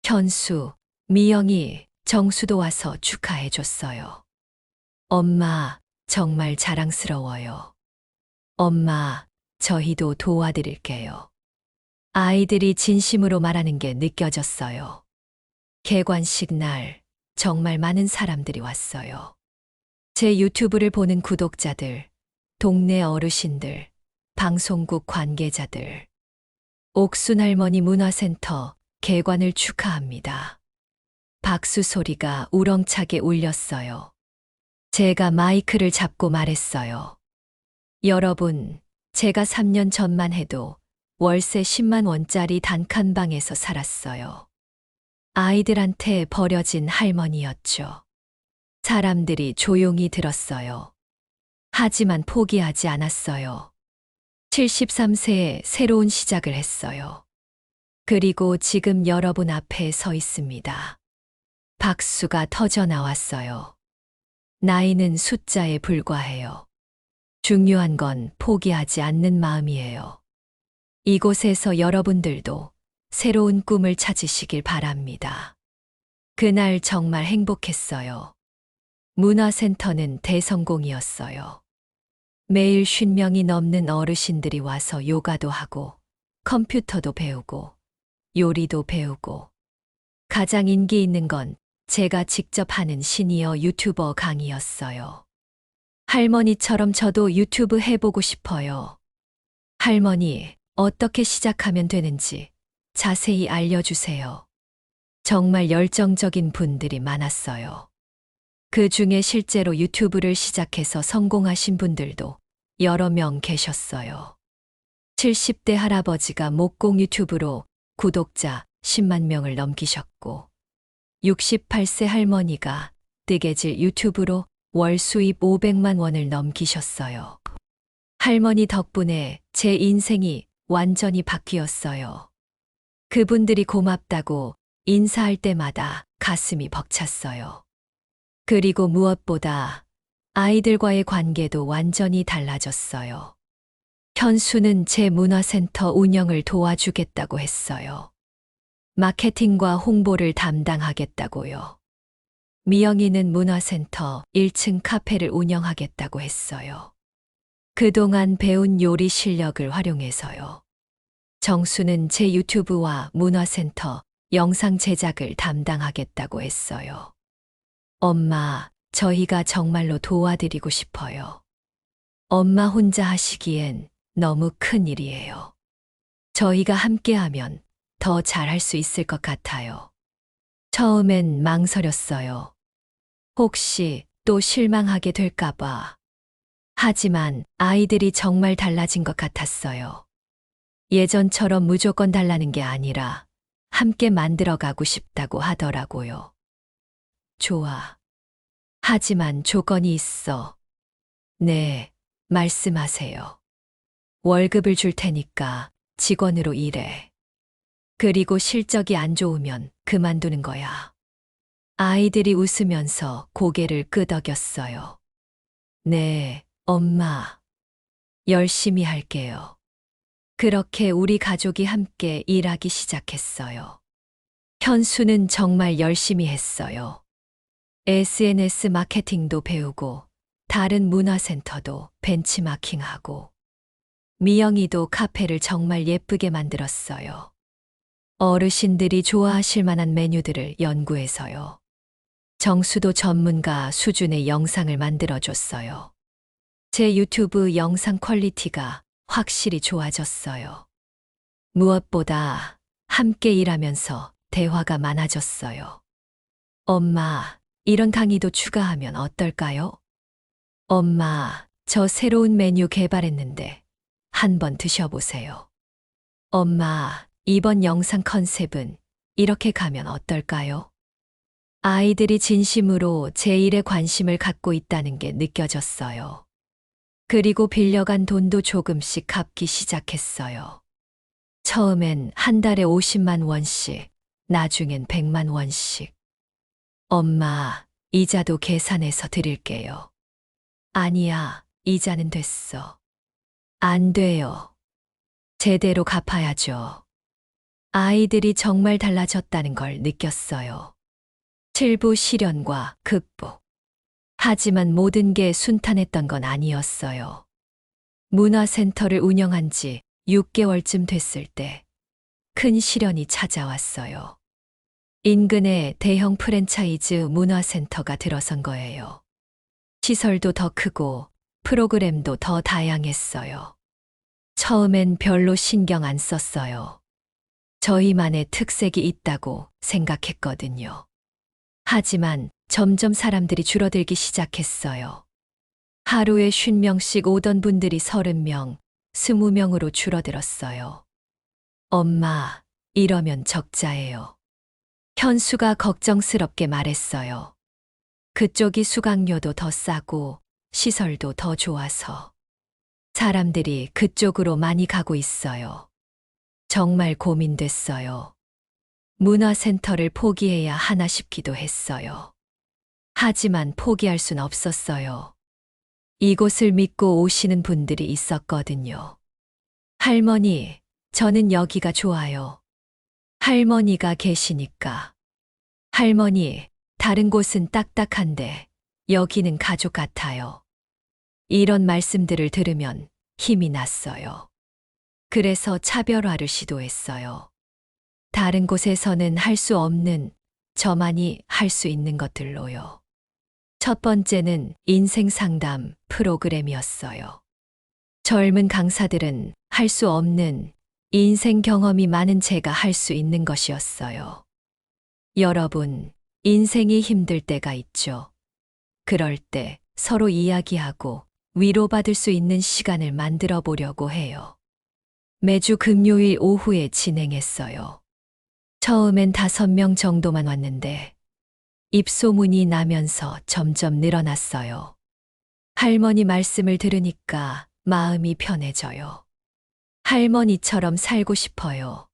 현수, 미영이, 정수도 와서 축하해줬어요. 엄마, 정말 자랑스러워요. 엄마, 저희도 도와드릴게요. 아이들이 진심으로 말하는 게 느껴졌어요. 개관식 날, 정말 많은 사람들이 왔어요. 제 유튜브를 보는 구독자들, 동네 어르신들, 방송국 관계자들, 옥순할머니 문화센터 개관을 축하합니다. 박수 소리가 우렁차게 울렸어요. 제가 마이크를 잡고 말했어요. 여러분, 제가 3년 전만 해도 월세 10만 원짜리 단칸방에서 살았어요. 아이들한테 버려진 할머니였죠. 사람들이 조용히 들었어요. 하지만 포기하지 않았어요. 73세에 새로운 시작을 했어요. 그리고 지금 여러분 앞에 서 있습니다. 박수가 터져 나왔어요. 나이는 숫자에 불과해요. 중요한 건 포기하지 않는 마음이에요. 이곳에서 여러분들도 새로운 꿈을 찾으시길 바랍니다. 그날 정말 행복했어요. 문화센터는 대성공이었어요. 매일 50명이 넘는 어르신들이 와서 요가도 하고 컴퓨터도 배우고 요리도 배우고 가장 인기 있는 건 제가 직접 하는 시니어 유튜버 강의였어요. 할머니처럼 저도 유튜브 해보고 싶어요. 할머니, 어떻게 시작하면 되는지 자세히 알려주세요. 정말 열정적인 분들이 많았어요. 그 중에 실제로 유튜브를 시작해서 성공하신 분들도 여러 명 계셨어요. 70대 할아버지가 목공 유튜브로 구독자 10만 명을 넘기셨고, 68세 할머니가 뜨개질 유튜브로 월 수입 500만 원을 넘기셨어요. 할머니 덕분에 제 인생이 완전히 바뀌었어요. 그분들이 고맙다고 인사할 때마다 가슴이 벅찼어요. 그리고 무엇보다 아이들과의 관계도 완전히 달라졌어요. 현수는 제 문화센터 운영을 도와주겠다고 했어요. 마케팅과 홍보를 담당하겠다고요. 미영이는 문화센터 1층 카페를 운영하겠다고 했어요. 그동안 배운 요리 실력을 활용해서요. 정수는 제 유튜브와 문화센터 영상 제작을 담당하겠다고 했어요. 엄마, 저희가 정말로 도와드리고 싶어요. 엄마 혼자 하시기엔 너무 큰 일이에요. 저희가 함께하면 더 잘할 수 있을 것 같아요. 처음엔 망설였어요. 혹시 또 실망하게 될까봐. 하지만 아이들이 정말 달라진 것 같았어요. 예전처럼 무조건 달라는 게 아니라 함께 만들어가고 싶다고 하더라고요. 좋아. 하지만 조건이 있어. 네, 말씀하세요. 월급을 줄 테니까 직원으로 일해. 그리고 실적이 안 좋으면 그만두는 거야. 아이들이 웃으면서 고개를 끄덕였어요. 네, 엄마. 열심히 할게요. 그렇게 우리 가족이 함께 일하기 시작했어요. 현수는 정말 열심히 했어요. SNS 마케팅도 배우고 다른 문화센터도 벤치마킹하고 미영이도 카페를 정말 예쁘게 만들었어요. 어르신들이 좋아하실 만한 메뉴들을 연구해서요. 정수도 전문가 수준의 영상을 만들어줬어요. 제 유튜브 영상 퀄리티가 확실히 좋아졌어요. 무엇보다 함께 일하면서 대화가 많아졌어요. 엄마, 이런 강의도 추가하면 어떨까요? 엄마, 저 새로운 메뉴 개발했는데 한번 드셔보세요. 엄마, 이번 영상 컨셉은 이렇게 가면 어떨까요? 아이들이 진심으로 제 일에 관심을 갖고 있다는 게 느껴졌어요. 그리고 빌려간 돈도 조금씩 갚기 시작했어요. 처음엔 한 달에 50만 원씩, 나중엔 100만 원씩. 엄마, 이자도 계산해서 드릴게요. 아니야, 이자는 됐어. 안 돼요. 제대로 갚아야죠. 아이들이 정말 달라졌다는 걸 느꼈어요. 칠부 시련과 극복. 하지만 모든 게 순탄했던 건 아니었어요. 문화센터를 운영한 지 6개월쯤 됐을 때 큰 시련이 찾아왔어요. 인근에 대형 프랜차이즈 문화센터가 들어선 거예요. 시설도 더 크고 프로그램도 더 다양했어요. 처음엔 별로 신경 안 썼어요. 저희만의 특색이 있다고 생각했거든요. 하지만 점점 사람들이 줄어들기 시작했어요. 하루에 50명씩 오던 분들이 30명, 20명으로 줄어들었어요. 엄마, 이러면 적자예요. 현수가 걱정스럽게 말했어요. 그쪽이 수강료도 더 싸고 시설도 더 좋아서 사람들이 그쪽으로 많이 가고 있어요. 정말 고민됐어요. 문화센터를 포기해야 하나 싶기도 했어요. 하지만 포기할 순 없었어요. 이곳을 믿고 오시는 분들이 있었거든요. 할머니, 저는 여기가 좋아요. 할머니가 계시니까. 할머니, 다른 곳은 딱딱한데 여기는 가족 같아요. 이런 말씀들을 들으면 힘이 났어요. 그래서 차별화를 시도했어요. 다른 곳에서는 할 수 없는 저만이 할 수 있는 것들로요. 첫 번째는 인생 상담 프로그램이었어요. 젊은 강사들은 할 수 없는 인생 경험이 많은 제가 할 수 있는 것이었어요. 여러분, 인생이 힘들 때가 있죠. 그럴 때 서로 이야기하고 위로받을 수 있는 시간을 만들어 보려고 해요. 매주 금요일 오후에 진행했어요. 처음엔 5명 정도만 왔는데 입소문이 나면서 점점 늘어났어요. 할머니 말씀을 들으니까 마음이 편해져요. 할머니처럼 살고 싶어요.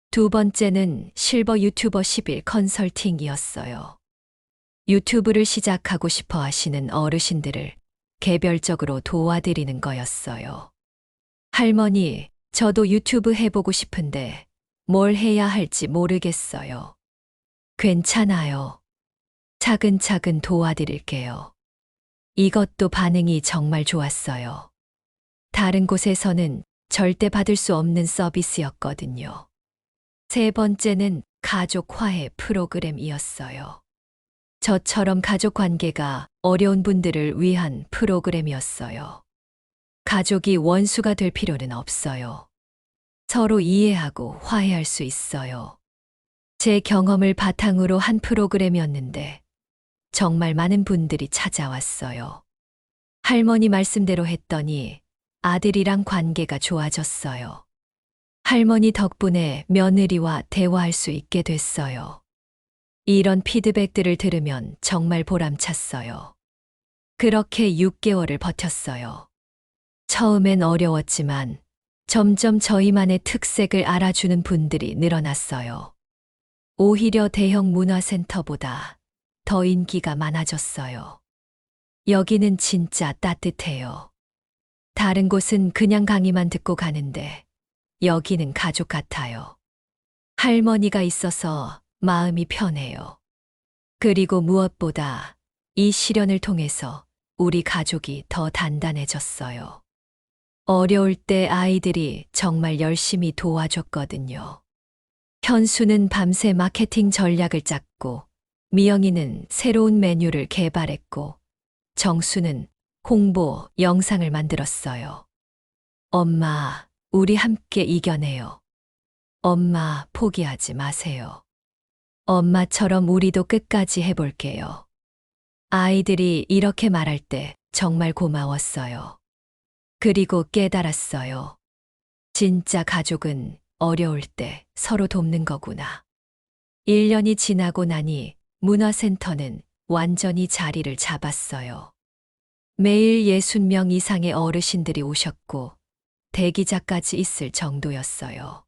두 번째는 실버 유튜버 10일 컨설팅이었어요. 유튜브를 시작하고 싶어 하시는 어르신들을 개별적으로 도와드리는 거였어요. 할머니, 저도 유튜브 해보고 싶은데 뭘 해야 할지 모르겠어요. 괜찮아요. 차근차근 도와드릴게요. 이것도 반응이 정말 좋았어요. 다른 곳에서는 절대 받을 수 없는 서비스였거든요. 세 번째는 가족 화해 프로그램이었어요. 저처럼 가족 관계가 어려운 분들을 위한 프로그램이었어요. 가족이 원수가 될 필요는 없어요. 서로 이해하고 화해할 수 있어요. 제 경험을 바탕으로 한 프로그램이었는데 정말 많은 분들이 찾아왔어요. 할머니 말씀대로 했더니 아들이랑 관계가 좋아졌어요. 할머니 덕분에 며느리와 대화할 수 있게 됐어요. 이런 피드백들을 들으면 정말 보람찼어요. 그렇게 6개월을 버텼어요. 처음엔 어려웠지만 점점 저희만의 특색을 알아주는 분들이 늘어났어요. 오히려 대형 문화센터보다 더 인기가 많아졌어요. 여기는 진짜 따뜻해요. 다른 곳은 그냥 강의만 듣고 가는데 여기는 가족 같아요. 할머니가 있어서 마음이 편해요. 그리고 무엇보다 이 시련을 통해서 우리 가족이 더 단단해졌어요. 어려울 때 아이들이 정말 열심히 도와줬거든요. 현수는 밤새 마케팅 전략을 짰고, 미영이는 새로운 메뉴를 개발했고, 정수는 홍보 영상을 만들었어요. 엄마, 우리 함께 이겨내요. 엄마, 포기하지 마세요. 엄마처럼 우리도 끝까지 해볼게요. 아이들이 이렇게 말할 때 정말 고마웠어요. 그리고 깨달았어요. 진짜 가족은 어려울 때 서로 돕는 거구나. 1년이 지나고 나니 문화센터는 완전히 자리를 잡았어요. 매일 60명 이상의 어르신들이 오셨고 대기자까지 있을 정도였어요.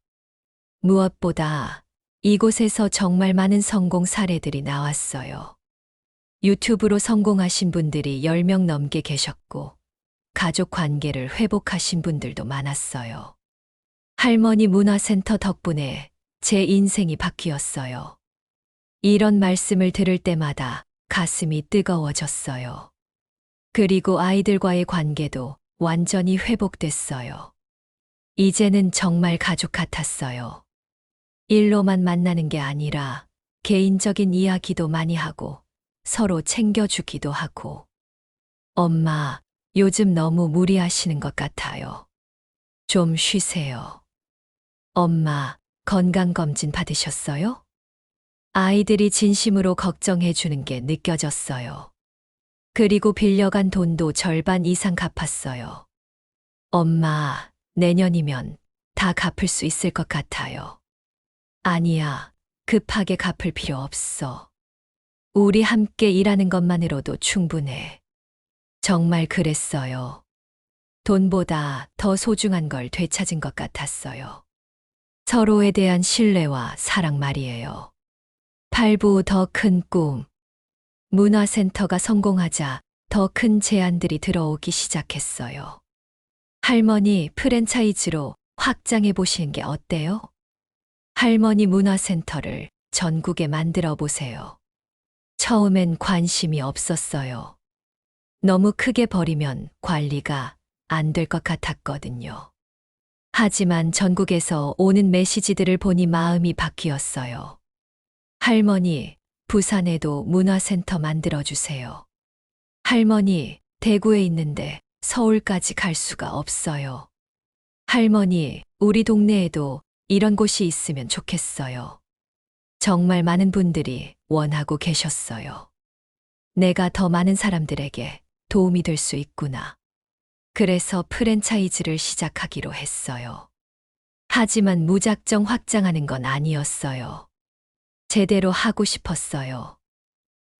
무엇보다 이곳에서 정말 많은 성공 사례들이 나왔어요. 유튜브로 성공하신 분들이 10명 넘게 계셨고 가족 관계를 회복하신 분들도 많았어요. 할머니 문화센터 덕분에 제 인생이 바뀌었어요. 이런 말씀을 들을 때마다 가슴이 뜨거워졌어요. 그리고 아이들과의 관계도 완전히 회복됐어요. 이제는 정말 가족 같았어요. 일로만 만나는 게 아니라 개인적인 이야기도 많이 하고 서로 챙겨주기도 하고. 엄마, 요즘 너무 무리하시는 것 같아요. 좀 쉬세요. 엄마, 건강검진 받으셨어요? 아이들이 진심으로 걱정해 주는 게 느껴졌어요. 그리고 빌려간 돈도 절반 이상 갚았어요. 엄마, 내년이면 다 갚을 수 있을 것 같아요. 아니야, 급하게 갚을 필요 없어. 우리 함께 일하는 것만으로도 충분해. 정말 그랬어요. 돈보다 더 소중한 걸 되찾은 것 같았어요. 서로에 대한 신뢰와 사랑 말이에요. 8부 더 큰 꿈. 문화센터가 성공하자 더 큰 제안들이 들어오기 시작했어요. 할머니 프랜차이즈로 확장해 보시는 게 어때요? 할머니 문화센터를 전국에 만들어 보세요. 처음엔 관심이 없었어요. 너무 크게 버리면 관리가 안 될 것 같았거든요. 하지만 전국에서 오는 메시지들을 보니 마음이 바뀌었어요. 할머니, 부산에도 문화센터 만들어주세요. 할머니, 대구에 있는데 서울까지 갈 수가 없어요. 할머니, 우리 동네에도 이런 곳이 있으면 좋겠어요. 정말 많은 분들이 원하고 계셨어요. 내가 더 많은 사람들에게 도움이 될 수 있구나. 그래서 프랜차이즈를 시작하기로 했어요. 하지만 무작정 확장하는 건 아니었어요. 제대로 하고 싶었어요.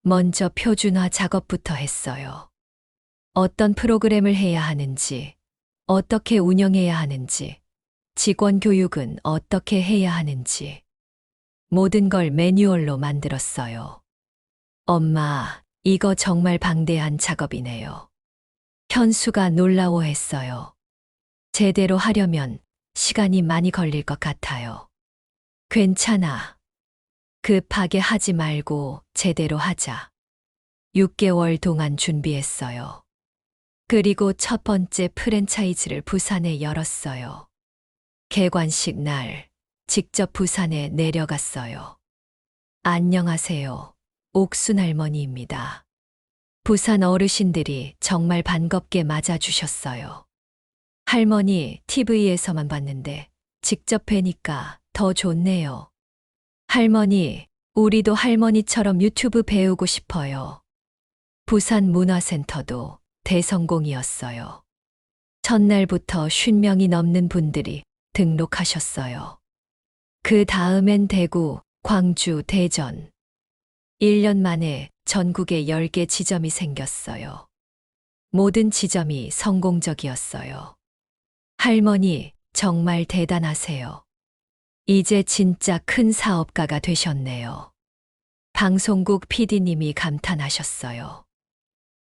먼저 표준화 작업부터 했어요. 어떤 프로그램을 해야 하는지, 어떻게 운영해야 하는지, 직원 교육은 어떻게 해야 하는지, 모든 걸 매뉴얼로 만들었어요. 엄마, 이거 정말 방대한 작업이네요. 현수가 놀라워했어요. 제대로 하려면 시간이 많이 걸릴 것 같아요. 괜찮아. 급하게 하지 말고 제대로 하자. 6개월 동안 준비했어요. 그리고 첫 번째 프랜차이즈를 부산에 열었어요. 개관식 날, 직접 부산에 내려갔어요. 안녕하세요. 옥순 할머니입니다. 부산 어르신들이 정말 반갑게 맞아주셨어요. 할머니, TV에서만 봤는데 직접 뵈니까 더 좋네요. 할머니, 우리도 할머니처럼 유튜브 배우고 싶어요. 부산 문화센터도 대성공이었어요. 첫날부터 50명이 넘는 분들이 등록하셨어요. 그 다음엔 대구, 광주, 대전. 1년 만에 전국에 10개 지점이 생겼어요. 모든 지점이 성공적이었어요. 할머니, 정말 대단하세요. 이제 진짜 큰 사업가가 되셨네요. 방송국 PD님이 감탄하셨어요.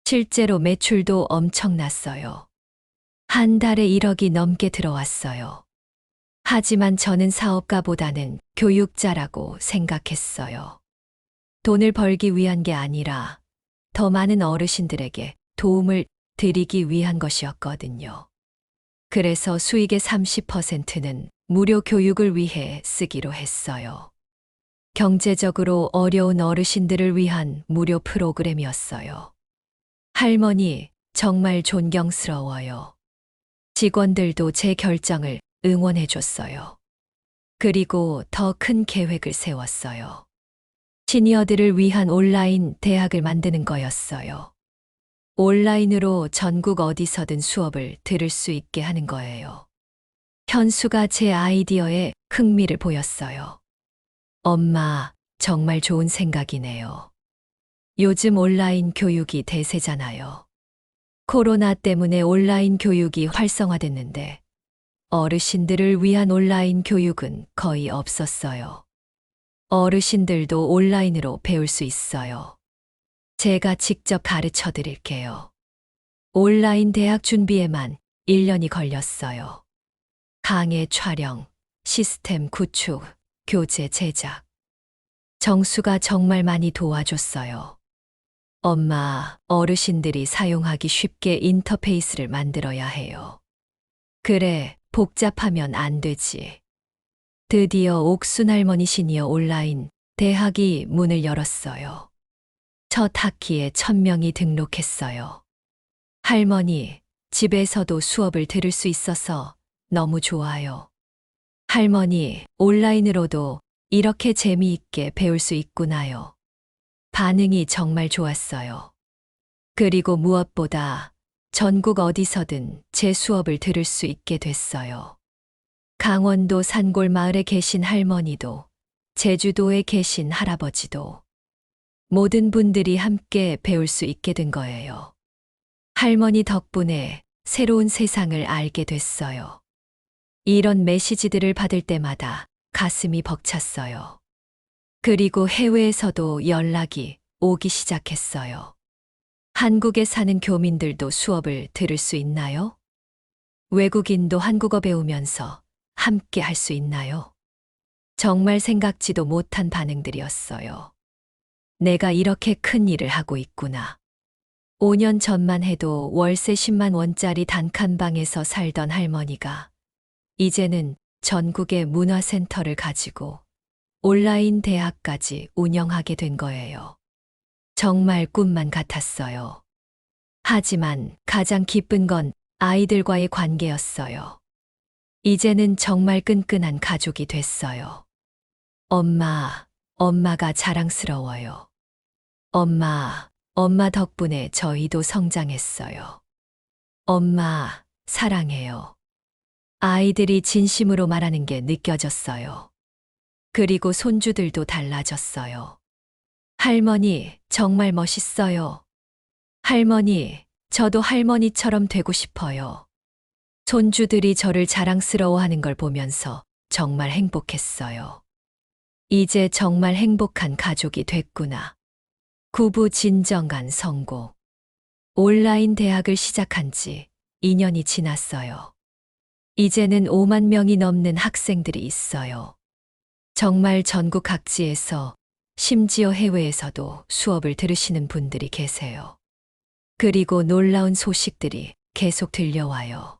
실제로 매출도 엄청났어요. 한 달에 1억이 넘게 들어왔어요. 하지만 저는 사업가보다는 교육자라고 생각했어요. 돈을 벌기 위한 게 아니라 더 많은 어르신들에게 도움을 드리기 위한 것이었거든요. 그래서 수익의 30%는 무료 교육을 위해 쓰기로 했어요. 경제적으로 어려운 어르신들을 위한 무료 프로그램이었어요. 할머니, 정말 존경스러워요. 직원들도 제 결정을 응원해줬어요. 그리고 더 큰 계획을 세웠어요. 시니어들을 위한 온라인 대학을 만드는 거였어요. 온라인으로 전국 어디서든 수업을 들을 수 있게 하는 거예요. 현수가 제 아이디어에 흥미를 보였어요. 엄마, 정말 좋은 생각이네요. 요즘 온라인 교육이 대세잖아요. 코로나 때문에 온라인 교육이 활성화됐는데 어르신들을 위한 온라인 교육은 거의 없었어요. 어르신들도 온라인으로 배울 수 있어요. 제가 직접 가르쳐 드릴게요. 온라인 대학 준비에만 1년이 걸렸어요. 강의 촬영, 시스템 구축, 교재 제작. 정수가 정말 많이 도와줬어요. 엄마, 어르신들이 사용하기 쉽게 인터페이스를 만들어야 해요. 그래, 복잡하면 안 되지. 드디어 옥순 할머니 시니어 온라인 대학이 문을 열었어요. 첫 학기에 1000명이 등록했어요. 할머니, 집에서도 수업을 들을 수 있어서 너무 좋아요. 할머니, 온라인으로도 이렇게 재미있게 배울 수 있구나요. 반응이 정말 좋았어요. 그리고 무엇보다 전국 어디서든 제 수업을 들을 수 있게 됐어요. 강원도 산골 마을에 계신 할머니도, 제주도에 계신 할아버지도, 모든 분들이 함께 배울 수 있게 된 거예요. 할머니 덕분에 새로운 세상을 알게 됐어요. 이런 메시지들을 받을 때마다 가슴이 벅찼어요. 그리고 해외에서도 연락이 오기 시작했어요. 한국에 사는 교민들도 수업을 들을 수 있나요? 외국인도 한국어 배우면서 함께 할 수 있나요? 정말 생각지도 못한 반응들이었어요. 내가 이렇게 큰 일을 하고 있구나. 5년 전만 해도 월세 10만 원짜리 단칸방에서 살던 할머니가 이제는 전국의 문화센터를 가지고 온라인 대학까지 운영하게 된 거예요. 정말 꿈만 같았어요. 하지만 가장 기쁜 건 아이들과의 관계였어요. 이제는 정말 끈끈한 가족이 됐어요. 엄마가 자랑스러워요. 엄마 덕분에 저희도 성장했어요. 엄마, 사랑해요. 아이들이 진심으로 말하는 게 느껴졌어요. 그리고 손주들도 달라졌어요. 할머니, 정말 멋있어요. 할머니, 저도 할머니처럼 되고 싶어요. 손주들이 저를 자랑스러워하는 걸 보면서 정말 행복했어요. 이제 정말 행복한 가족이 됐구나. 구부 진정한 성공. 온라인 대학을 시작한 지 2년이 지났어요. 이제는 5만 명이 넘는 학생들이 있어요. 정말 전국 각지에서, 심지어 해외에서도 수업을 들으시는 분들이 계세요. 그리고 놀라운 소식들이 계속 들려와요.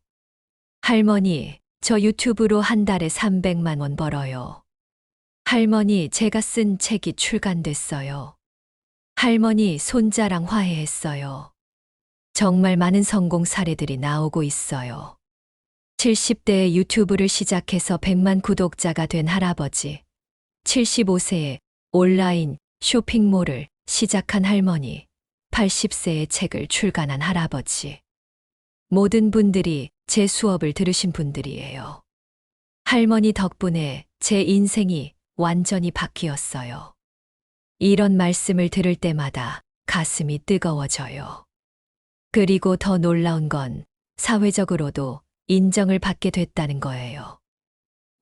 할머니, 저 유튜브로 한 달에 300만 원 벌어요. 할머니, 제가 쓴 책이 출간됐어요. 할머니, 손자랑 화해했어요. 정말 많은 성공 사례들이 나오고 있어요. 70대에 유튜브를 시작해서 100만 구독자가 된 할아버지, 75세에 온라인 쇼핑몰을 시작한 할머니, 80세에 책을 출간한 할아버지. 모든 분들이 제 수업을 들으신 분들이에요. 할머니 덕분에 제 인생이 완전히 바뀌었어요. 이런 말씀을 들을 때마다 가슴이 뜨거워져요. 그리고 더 놀라운 건 사회적으로도 인정을 받게 됐다는 거예요.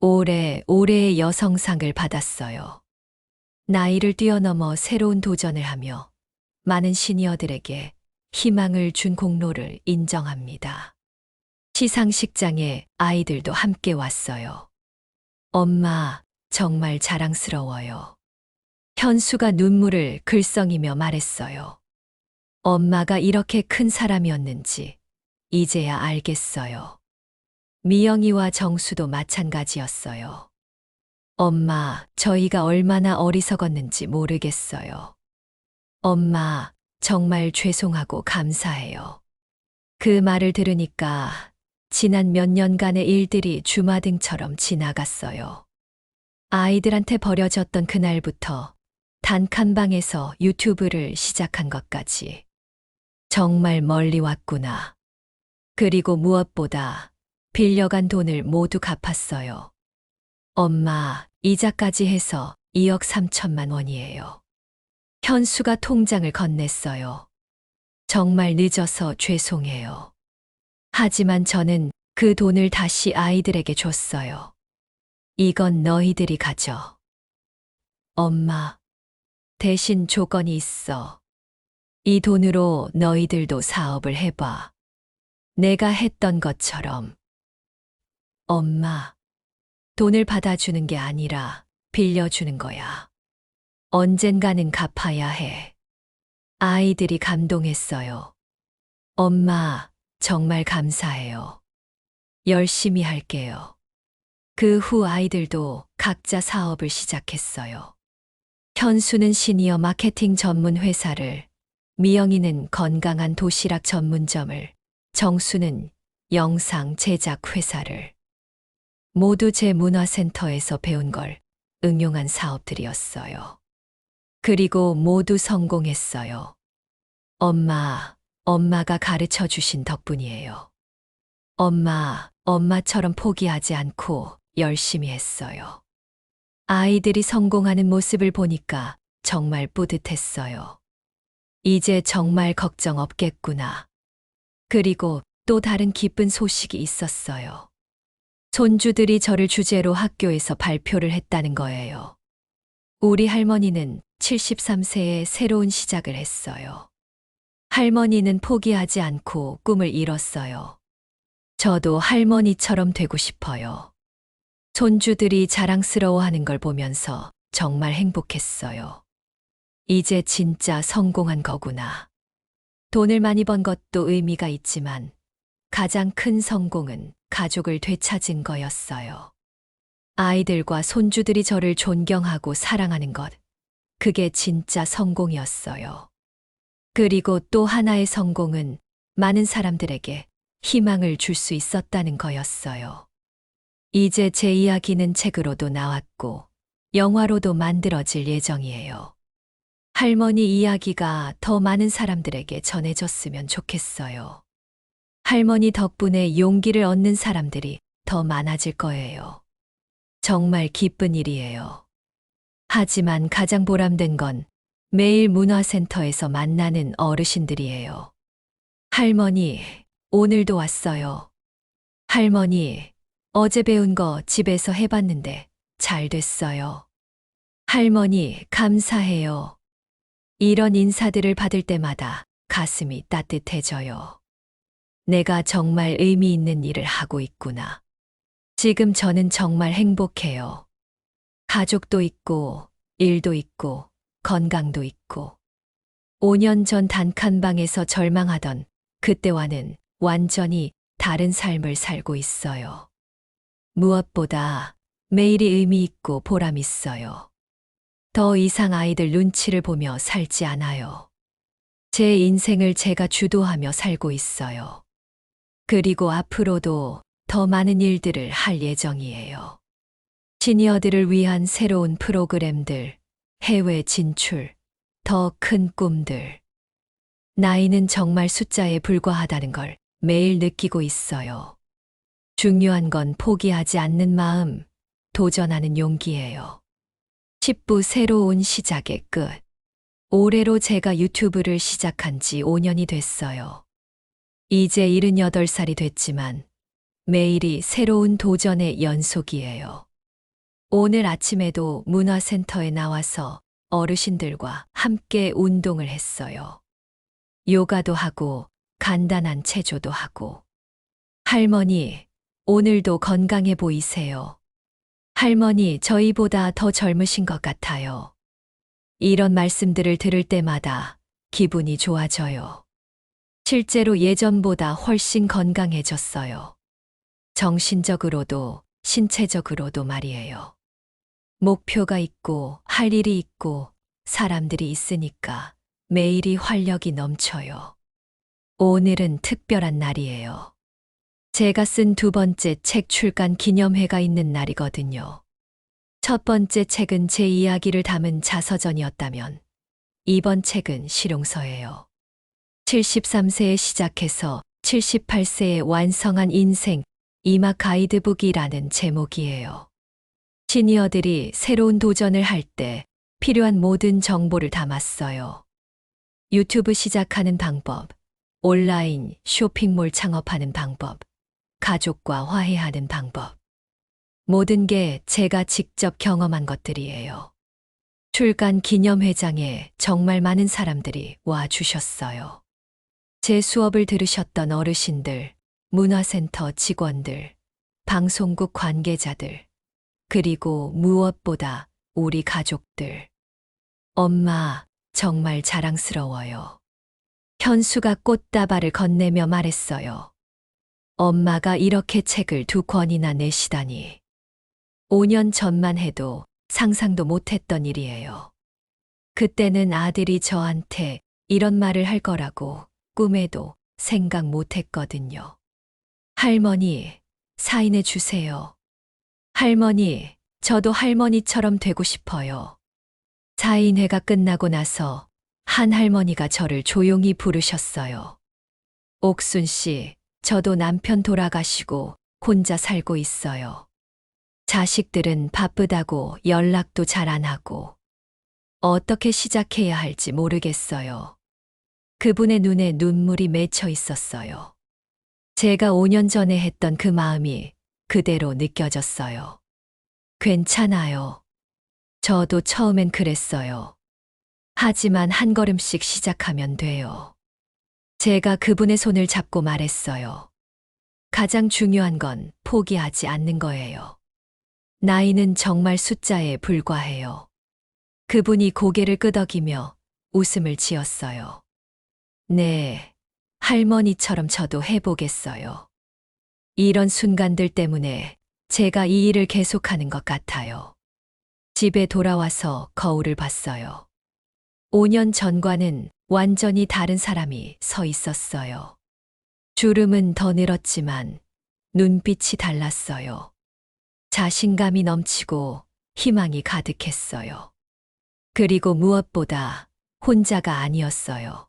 올해의 여성상을 받았어요. 나이를 뛰어넘어 새로운 도전을 하며 많은 시니어들에게 희망을 준 공로를 인정합니다. 시상식장에 아이들도 함께 왔어요. 엄마, 정말 자랑스러워요. 현수가 눈물을 글썽이며 말했어요. 엄마가 이렇게 큰 사람이었는지 이제야 알겠어요. 미영이와 정수도 마찬가지였어요. 엄마, 저희가 얼마나 어리석었는지 모르겠어요. 엄마, 정말 죄송하고 감사해요. 그 말을 들으니까 지난 몇 년간의 일들이 주마등처럼 지나갔어요. 아이들한테 버려졌던 그날부터 단칸방에서 유튜브를 시작한 것까지 정말 멀리 왔구나. 그리고 무엇보다 빌려간 돈을 모두 갚았어요. 엄마, 이자까지 해서 2억 3천만 원이에요. 현수가 통장을 건넸어요. 정말 늦어서 죄송해요. 하지만 저는 그 돈을 다시 아이들에게 줬어요. 이건 너희들이 가져. 엄마, 대신 조건이 있어. 이 돈으로 너희들도 사업을 해봐. 내가 했던 것처럼. 엄마, 돈을 받아주는 게 아니라 빌려주는 거야. 언젠가는 갚아야 해. 아이들이 감동했어요. 엄마, 정말 감사해요. 열심히 할게요. 그 후 아이들도 각자 사업을 시작했어요. 현수는 시니어 마케팅 전문 회사를, 미영이는 건강한 도시락 전문점을, 정수는 영상 제작 회사를. 모두 제 문화센터에서 배운 걸 응용한 사업들이었어요. 그리고 모두 성공했어요. 엄마가 가르쳐 주신 덕분이에요. 엄마처럼 포기하지 않고 열심히 했어요. 아이들이 성공하는 모습을 보니까 정말 뿌듯했어요. 이제 정말 걱정 없겠구나. 그리고 또 다른 기쁜 소식이 있었어요. 손주들이 저를 주제로 학교에서 발표를 했다는 거예요. 우리 할머니는 73세에 새로운 시작을 했어요. 할머니는 포기하지 않고 꿈을 이뤘어요. 저도 할머니처럼 되고 싶어요. 손주들이 자랑스러워하는 걸 보면서 정말 행복했어요. 이제 진짜 성공한 거구나. 돈을 많이 번 것도 의미가 있지만 가장 큰 성공은 가족을 되찾은 거였어요. 아이들과 손주들이 저를 존경하고 사랑하는 것, 그게 진짜 성공이었어요. 그리고 또 하나의 성공은 많은 사람들에게 희망을 줄 수 있었다는 거였어요. 이제 제 이야기는 책으로도 나왔고 영화로도 만들어질 예정이에요. 할머니 이야기가 더 많은 사람들에게 전해졌으면 좋겠어요. 할머니 덕분에 용기를 얻는 사람들이 더 많아질 거예요. 정말 기쁜 일이에요. 하지만 가장 보람된 건 매일 문화센터에서 만나는 어르신들이에요. 할머니, 오늘도 왔어요. 할머니, 어제 배운 거 집에서 해봤는데 잘 됐어요. 할머니, 감사해요. 이런 인사들을 받을 때마다 가슴이 따뜻해져요. 내가 정말 의미 있는 일을 하고 있구나. 지금 저는 정말 행복해요. 가족도 있고, 일도 있고, 건강도 있고. 5년 전 단칸방에서 절망하던 그때와는 완전히 다른 삶을 살고 있어요. 무엇보다 매일이 의미 있고 보람 있어요. 더 이상 아이들 눈치를 보며 살지 않아요. 제 인생을 제가 주도하며 살고 있어요. 그리고 앞으로도 더 많은 일들을 할 예정이에요. 시니어들을 위한 새로운 프로그램들, 해외 진출, 더 큰 꿈들. 나이는 정말 숫자에 불과하다는 걸 매일 느끼고 있어요. 중요한 건 포기하지 않는 마음, 도전하는 용기예요. 10부 새로운 시작의 끝. 올해로 제가 유튜브를 시작한 지 5년이 됐어요. 이제 78살이 됐지만 매일이 새로운 도전의 연속이에요. 오늘 아침에도 문화센터에 나와서 어르신들과 함께 운동을 했어요. 요가도 하고 간단한 체조도 하고. 할머니, 오늘도 건강해 보이세요. 할머니, 저희보다 더 젊으신 것 같아요. 이런 말씀들을 들을 때마다 기분이 좋아져요. 실제로 예전보다 훨씬 건강해졌어요. 정신적으로도 신체적으로도 말이에요. 목표가 있고 할 일이 있고 사람들이 있으니까 매일이 활력이 넘쳐요. 오늘은 특별한 날이에요. 제가 쓴 두 번째 책 출간 기념회가 있는 날이거든요. 첫 번째 책은 제 이야기를 담은 자서전이었다면 이번 책은 실용서예요. 73세에 시작해서 78세에 완성한 인생 이막 가이드북이라는 제목이에요. 시니어들이 새로운 도전을 할 때 필요한 모든 정보를 담았어요. 유튜브 시작하는 방법, 온라인 쇼핑몰 창업하는 방법, 가족과 화해하는 방법. 모든 게 제가 직접 경험한 것들이에요. 출간 기념회장에 정말 많은 사람들이 와 주셨어요. 제 수업을 들으셨던 어르신들, 문화센터 직원들, 방송국 관계자들, 그리고 무엇보다 우리 가족들. 엄마, 정말 자랑스러워요. 현수가 꽃다발을 건네며 말했어요. 엄마가 이렇게 책을 2권이나 내시다니. 5년 전만 해도 상상도 못했던 일이에요. 그때는 아들이 저한테 이런 말을 할 거라고 꿈에도 생각 못했거든요. 할머니, 사인해 주세요. 할머니, 저도 할머니처럼 되고 싶어요. 사인회가 끝나고 나서 한 할머니가 저를 조용히 부르셨어요. 옥순 씨, 저도 남편 돌아가시고 혼자 살고 있어요. 자식들은 바쁘다고 연락도 잘 안 하고 어떻게 시작해야 할지 모르겠어요. 그분의 눈에 눈물이 맺혀 있었어요. 제가 5년 전에 했던 그 마음이 그대로 느껴졌어요. 괜찮아요. 저도 처음엔 그랬어요. 하지만 한 걸음씩 시작하면 돼요. 제가 그분의 손을 잡고 말했어요. 가장 중요한 건 포기하지 않는 거예요. 나이는 정말 숫자에 불과해요. 그분이 고개를 끄덕이며 웃음을 지었어요. 네, 할머니처럼 저도 해보겠어요. 이런 순간들 때문에 제가 이 일을 계속하는 것 같아요. 집에 돌아와서 거울을 봤어요. 5년 전과는 완전히 다른 사람이 서 있었어요. 주름은 더 늘었지만 눈빛이 달랐어요. 자신감이 넘치고 희망이 가득했어요. 그리고 무엇보다 혼자가 아니었어요.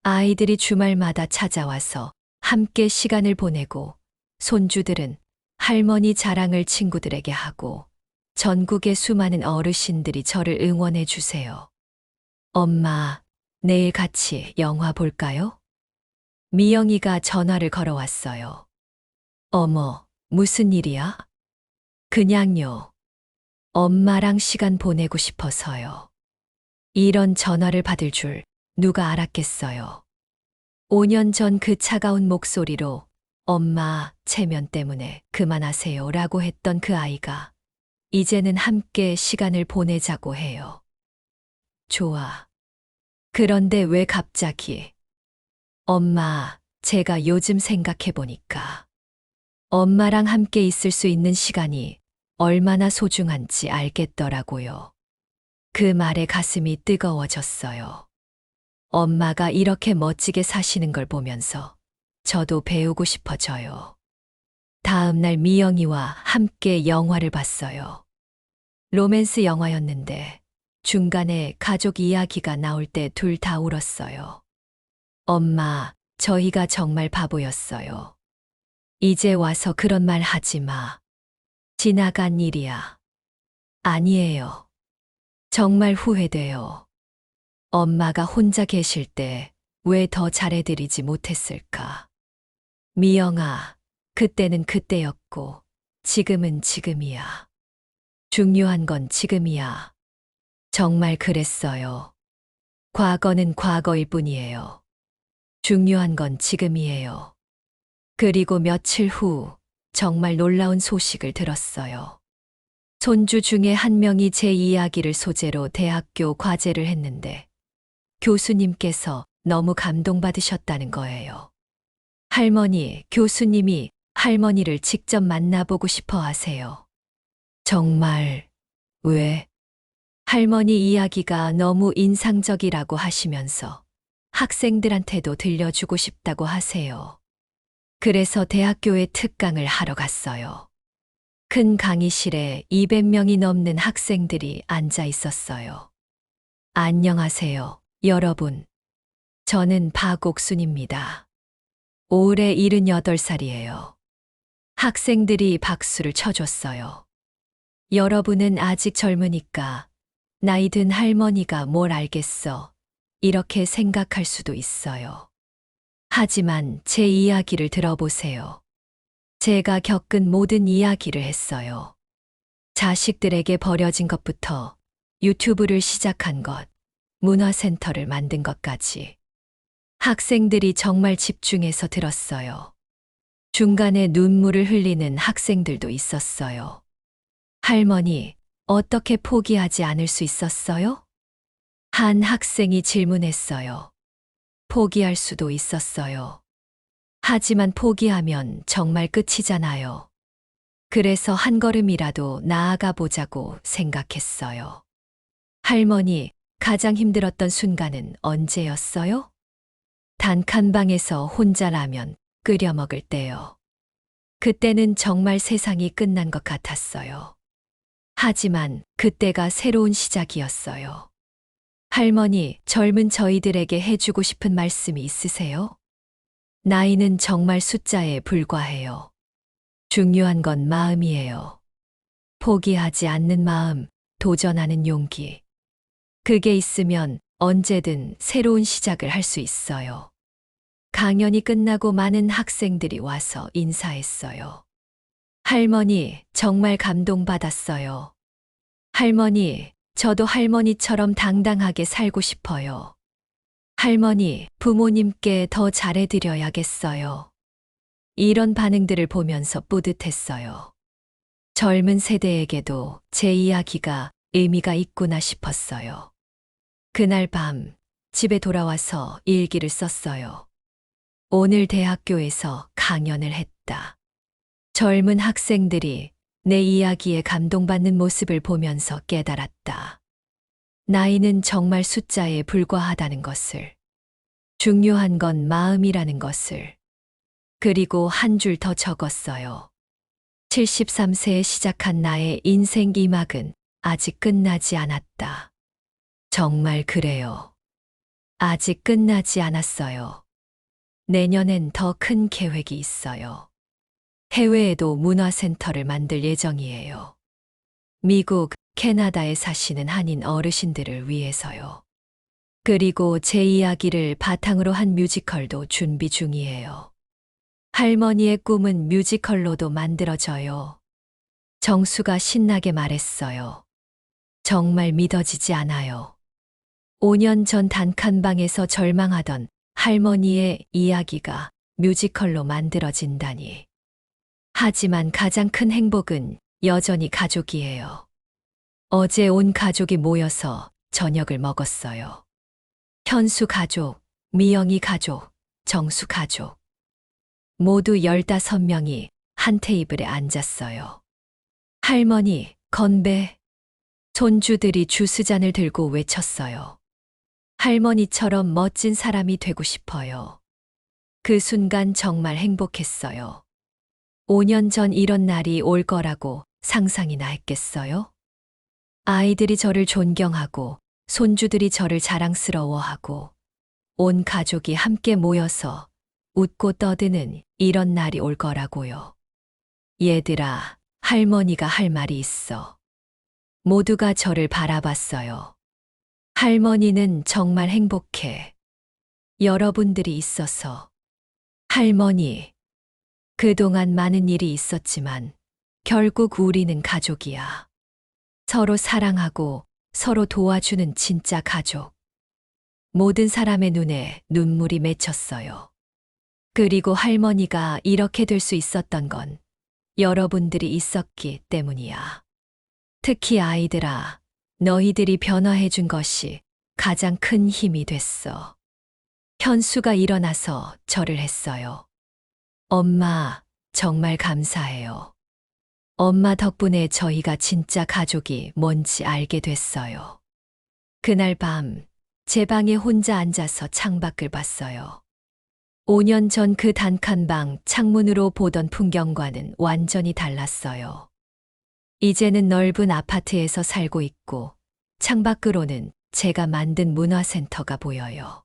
아이들이 주말마다 찾아와서 함께 시간을 보내고 손주들은 할머니 자랑을 친구들에게 하고 전국의 수많은 어르신들이 저를 응원해 주세요. 엄마, 내일 같이 영화 볼까요? 미영이가 전화를 걸어왔어요. 어머, 무슨 일이야? 그냥요. 엄마랑 시간 보내고 싶어서요. 이런 전화를 받을 줄 누가 알았겠어요. 5년 전 그 차가운 목소리로 엄마, 체면 때문에 그만하세요 라고 했던 그 아이가 이제는 함께 시간을 보내자고 해요. 좋아. 그런데 왜 갑자기? 엄마, 제가 요즘 생각해 보니까 엄마랑 함께 있을 수 있는 시간이 얼마나 소중한지 알겠더라고요. 그 말에 가슴이 뜨거워졌어요. 엄마가 이렇게 멋지게 사시는 걸 보면서 저도 배우고 싶어져요. 다음 날 미영이와 함께 영화를 봤어요. 로맨스 영화였는데 중간에 가족 이야기가 나올 때 둘 다 울었어요. 엄마, 저희가 정말 바보였어요. 이제 와서 그런 말 하지 마. 지나간 일이야. 아니에요. 정말 후회돼요. 엄마가 혼자 계실 때 왜 더 잘해드리지 못했을까? 미영아, 그때는 그때였고 지금은 지금이야. 중요한 건 지금이야. 정말 그랬어요. 과거는 과거일 뿐이에요. 중요한 건 지금이에요. 그리고 며칠 후 정말 놀라운 소식을 들었어요. 손주 중에 한 명이 제 이야기를 소재로 대학교 과제를 했는데 교수님께서 너무 감동받으셨다는 거예요. 할머니, 교수님이 할머니를 직접 만나보고 싶어 하세요. 정말, 왜? 할머니 이야기가 너무 인상적이라고 하시면서 학생들한테도 들려주고 싶다고 하세요. 그래서 대학교에 특강을 하러 갔어요. 큰 강의실에 200명이 넘는 학생들이 앉아 있었어요. 안녕하세요, 여러분. 저는 박옥순입니다. 올해 78살이에요. 학생들이 박수를 쳐줬어요. 여러분은 아직 젊으니까 나이 든 할머니가 뭘 알겠어. 이렇게 생각할 수도 있어요. 하지만 제 이야기를 들어보세요. 제가 겪은 모든 이야기를 했어요. 자식들에게 버려진 것부터 유튜브를 시작한 것, 문화센터를 만든 것까지. 학생들이 정말 집중해서 들었어요. 중간에 눈물을 흘리는 학생들도 있었어요. 할머니, 어떻게 포기하지 않을 수 있었어요? 한 학생이 질문했어요. 포기할 수도 있었어요. 하지만 포기하면 정말 끝이잖아요. 그래서 한 걸음이라도 나아가 보자고 생각했어요. 할머니, 가장 힘들었던 순간은 언제였어요? 단칸방에서 혼자 라면 끓여 먹을 때요. 그때는 정말 세상이 끝난 것 같았어요. 하지만 그때가 새로운 시작이었어요. 할머니, 젊은 저희들에게 해주고 싶은 말씀이 있으세요? 나이는 정말 숫자에 불과해요. 중요한 건 마음이에요. 포기하지 않는 마음, 도전하는 용기. 그게 있으면 언제든 새로운 시작을 할 수 있어요. 강연이 끝나고 많은 학생들이 와서 인사했어요. 할머니, 정말 감동받았어요. 할머니, 저도 할머니처럼 당당하게 살고 싶어요. 할머니, 부모님께 더 잘해드려야겠어요. 이런 반응들을 보면서 뿌듯했어요. 젊은 세대에게도 제 이야기가 의미가 있구나 싶었어요. 그날 밤 집에 돌아와서 일기를 썼어요. 오늘 대학교에서 강연을 했다. 젊은 학생들이 내 이야기에 감동받는 모습을 보면서 깨달았다. 나이는 정말 숫자에 불과하다는 것을. 중요한 건 마음이라는 것을. 그리고 한 줄 더 적었어요. 73세에 시작한 나의 인생 2막은 아직 끝나지 않았다. 정말 그래요. 아직 끝나지 않았어요. 내년엔 더 큰 계획이 있어요. 해외에도 문화센터를 만들 예정이에요. 미국, 캐나다에 사시는 한인 어르신들을 위해서요. 그리고 제 이야기를 바탕으로 한 뮤지컬도 준비 중이에요. 할머니의 꿈은 뮤지컬로도 만들어져요. 정수가 신나게 말했어요. 정말 믿어지지 않아요. 5년 전 단칸방에서 절망하던 할머니의 이야기가 뮤지컬로 만들어진다니. 하지만 가장 큰 행복은 여전히 가족이에요. 어제 온 가족이 모여서 저녁을 먹었어요. 현수 가족, 미영이 가족, 정수 가족. 모두 15명이 한 테이블에 앉았어요. 할머니, 건배. 손주들이 주스잔을 들고 외쳤어요. 할머니처럼 멋진 사람이 되고 싶어요. 그 순간 정말 행복했어요. 5년 전 이런 날이 올 거라고 상상이나 했겠어요? 아이들이 저를 존경하고 손주들이 저를 자랑스러워하고 온 가족이 함께 모여서 웃고 떠드는 이런 날이 올 거라고요. 얘들아, 할머니가 할 말이 있어. 모두가 저를 바라봤어요. 할머니는 정말 행복해. 여러분들이 있어서. 할머니, 그동안 많은 일이 있었지만 결국 우리는 가족이야. 서로 사랑하고 서로 도와주는 진짜 가족. 모든 사람의 눈에 눈물이 맺혔어요. 그리고 할머니가 이렇게 될 수 있었던 건 여러분들이 있었기 때문이야. 특히 아이들아, 너희들이 변화해 준 것이 가장 큰 힘이 됐어. 현수가 일어나서 절을 했어요. 엄마, 정말 감사해요. 엄마 덕분에 저희가 진짜 가족이 뭔지 알게 됐어요. 그날 밤, 제 방에 혼자 앉아서 창밖을 봤어요. 5년 전 그 단칸방 창문으로 보던 풍경과는 완전히 달랐어요. 이제는 넓은 아파트에서 살고 있고, 창밖으로는 제가 만든 문화센터가 보여요.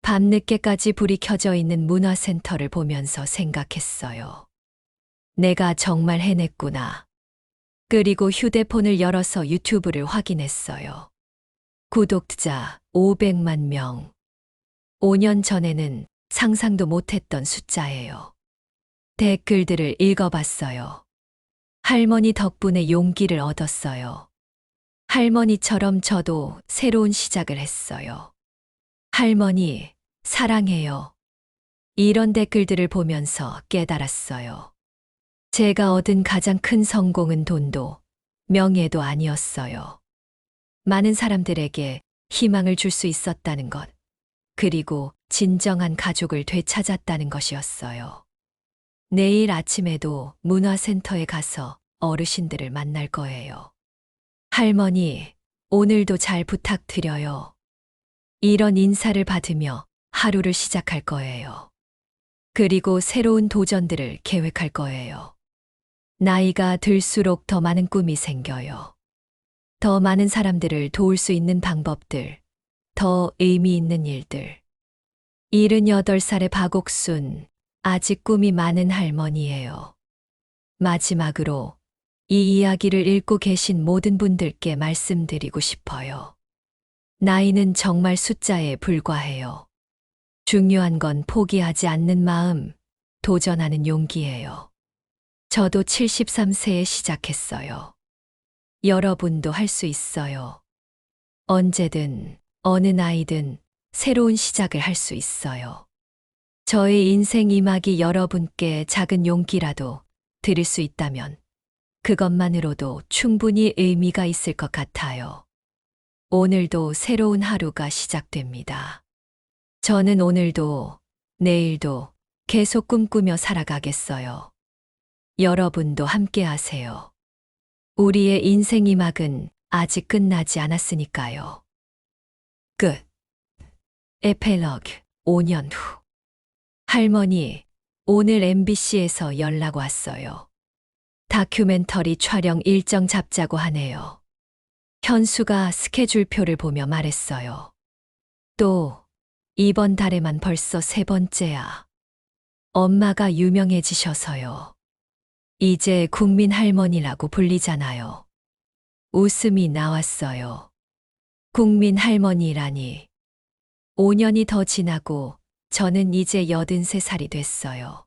밤늦게까지 불이 켜져 있는 문화센터를 보면서 생각했어요. 내가 정말 해냈구나. 그리고 휴대폰을 열어서 유튜브를 확인했어요. 구독자 500만 명. 5년 전에는 상상도 못했던 숫자예요. 댓글들을 읽어봤어요. 할머니 덕분에 용기를 얻었어요. 할머니처럼 저도 새로운 시작을 했어요. 할머니, 사랑해요. 이런 댓글들을 보면서 깨달았어요. 제가 얻은 가장 큰 성공은 돈도 명예도 아니었어요. 많은 사람들에게 희망을 줄 수 있었다는 것, 그리고 진정한 가족을 되찾았다는 것이었어요. 내일 아침에도 문화센터에 가서 어르신들을 만날 거예요. 할머니, 오늘도 잘 부탁드려요. 이런 인사를 받으며 하루를 시작할 거예요. 그리고 새로운 도전들을 계획할 거예요. 나이가 들수록 더 많은 꿈이 생겨요. 더 많은 사람들을 도울 수 있는 방법들, 더 의미 있는 일들. 78살의 박옥순, 아직 꿈이 많은 할머니예요. 마지막으로 이 이야기를 읽고 계신 모든 분들께 말씀드리고 싶어요. 나이는 정말 숫자에 불과해요. 중요한 건 포기하지 않는 마음, 도전하는 용기예요. 저도 73세에 시작했어요. 여러분도 할 수 있어요. 언제든, 어느 나이든 새로운 시작을 할 수 있어요. 저의 인생 이막이 여러분께 작은 용기라도 드릴 수 있다면 그것만으로도 충분히 의미가 있을 것 같아요. 오늘도 새로운 하루가 시작됩니다. 저는 오늘도, 내일도 계속 꿈꾸며 살아가겠어요. 여러분도 함께 하세요. 우리의 인생 이막은 아직 끝나지 않았으니까요. 끝. 에필로그 5년 후. 할머니, 오늘 MBC에서 연락 왔어요. 다큐멘터리 촬영 일정 잡자고 하네요. 현수가 스케줄표를 보며 말했어요. 또, 이번 달에만 벌써 3번째야. 엄마가 유명해지셔서요. 이제 국민 할머니라고 불리잖아요. 웃음이 나왔어요. 국민 할머니라니. 5년이 더 지나고 저는 이제 83살이 됐어요.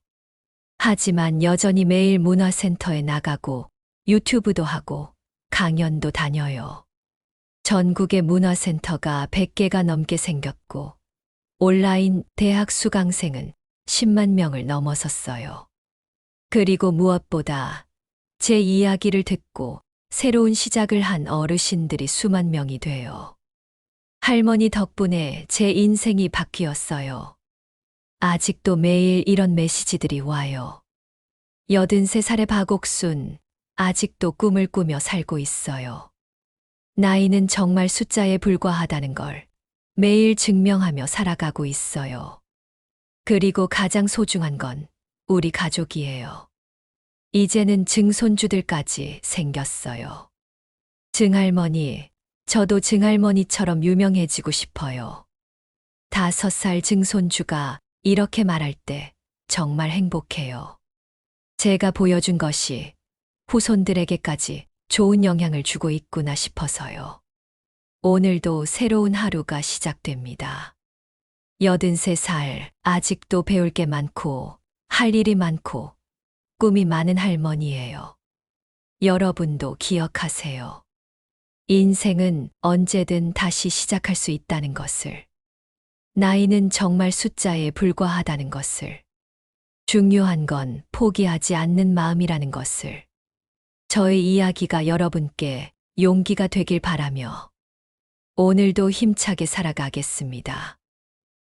하지만 여전히 매일 문화센터에 나가고 유튜브도 하고 강연도 다녀요. 전국의 문화센터가 100개가 넘게 생겼고 온라인 대학 수강생은 10만 명을 넘어섰어요. 그리고 무엇보다 제 이야기를 듣고 새로운 시작을 한 어르신들이 수만 명이 돼요. 할머니 덕분에 제 인생이 바뀌었어요. 아직도 매일 이런 메시지들이 와요. 83살의 박옥순, 아직도 꿈을 꾸며 살고 있어요. 나이는 정말 숫자에 불과하다는 걸 매일 증명하며 살아가고 있어요. 그리고 가장 소중한 건 우리 가족이에요. 이제는 증손주들까지 생겼어요. 증할머니, 저도 증할머니처럼 유명해지고 싶어요. 5살 증손주가 이렇게 말할 때 정말 행복해요. 제가 보여준 것이 후손들에게까지 좋은 영향을 주고 있구나 싶어서요. 오늘도 새로운 하루가 시작됩니다. 83살, 아직도 배울 게 많고, 할 일이 많고, 꿈이 많은 할머니예요. 여러분도 기억하세요. 인생은 언제든 다시 시작할 수 있다는 것을. 나이는 정말 숫자에 불과하다는 것을. 중요한 건 포기하지 않는 마음이라는 것을. 저의 이야기가 여러분께 용기가 되길 바라며 오늘도 힘차게 살아가겠습니다.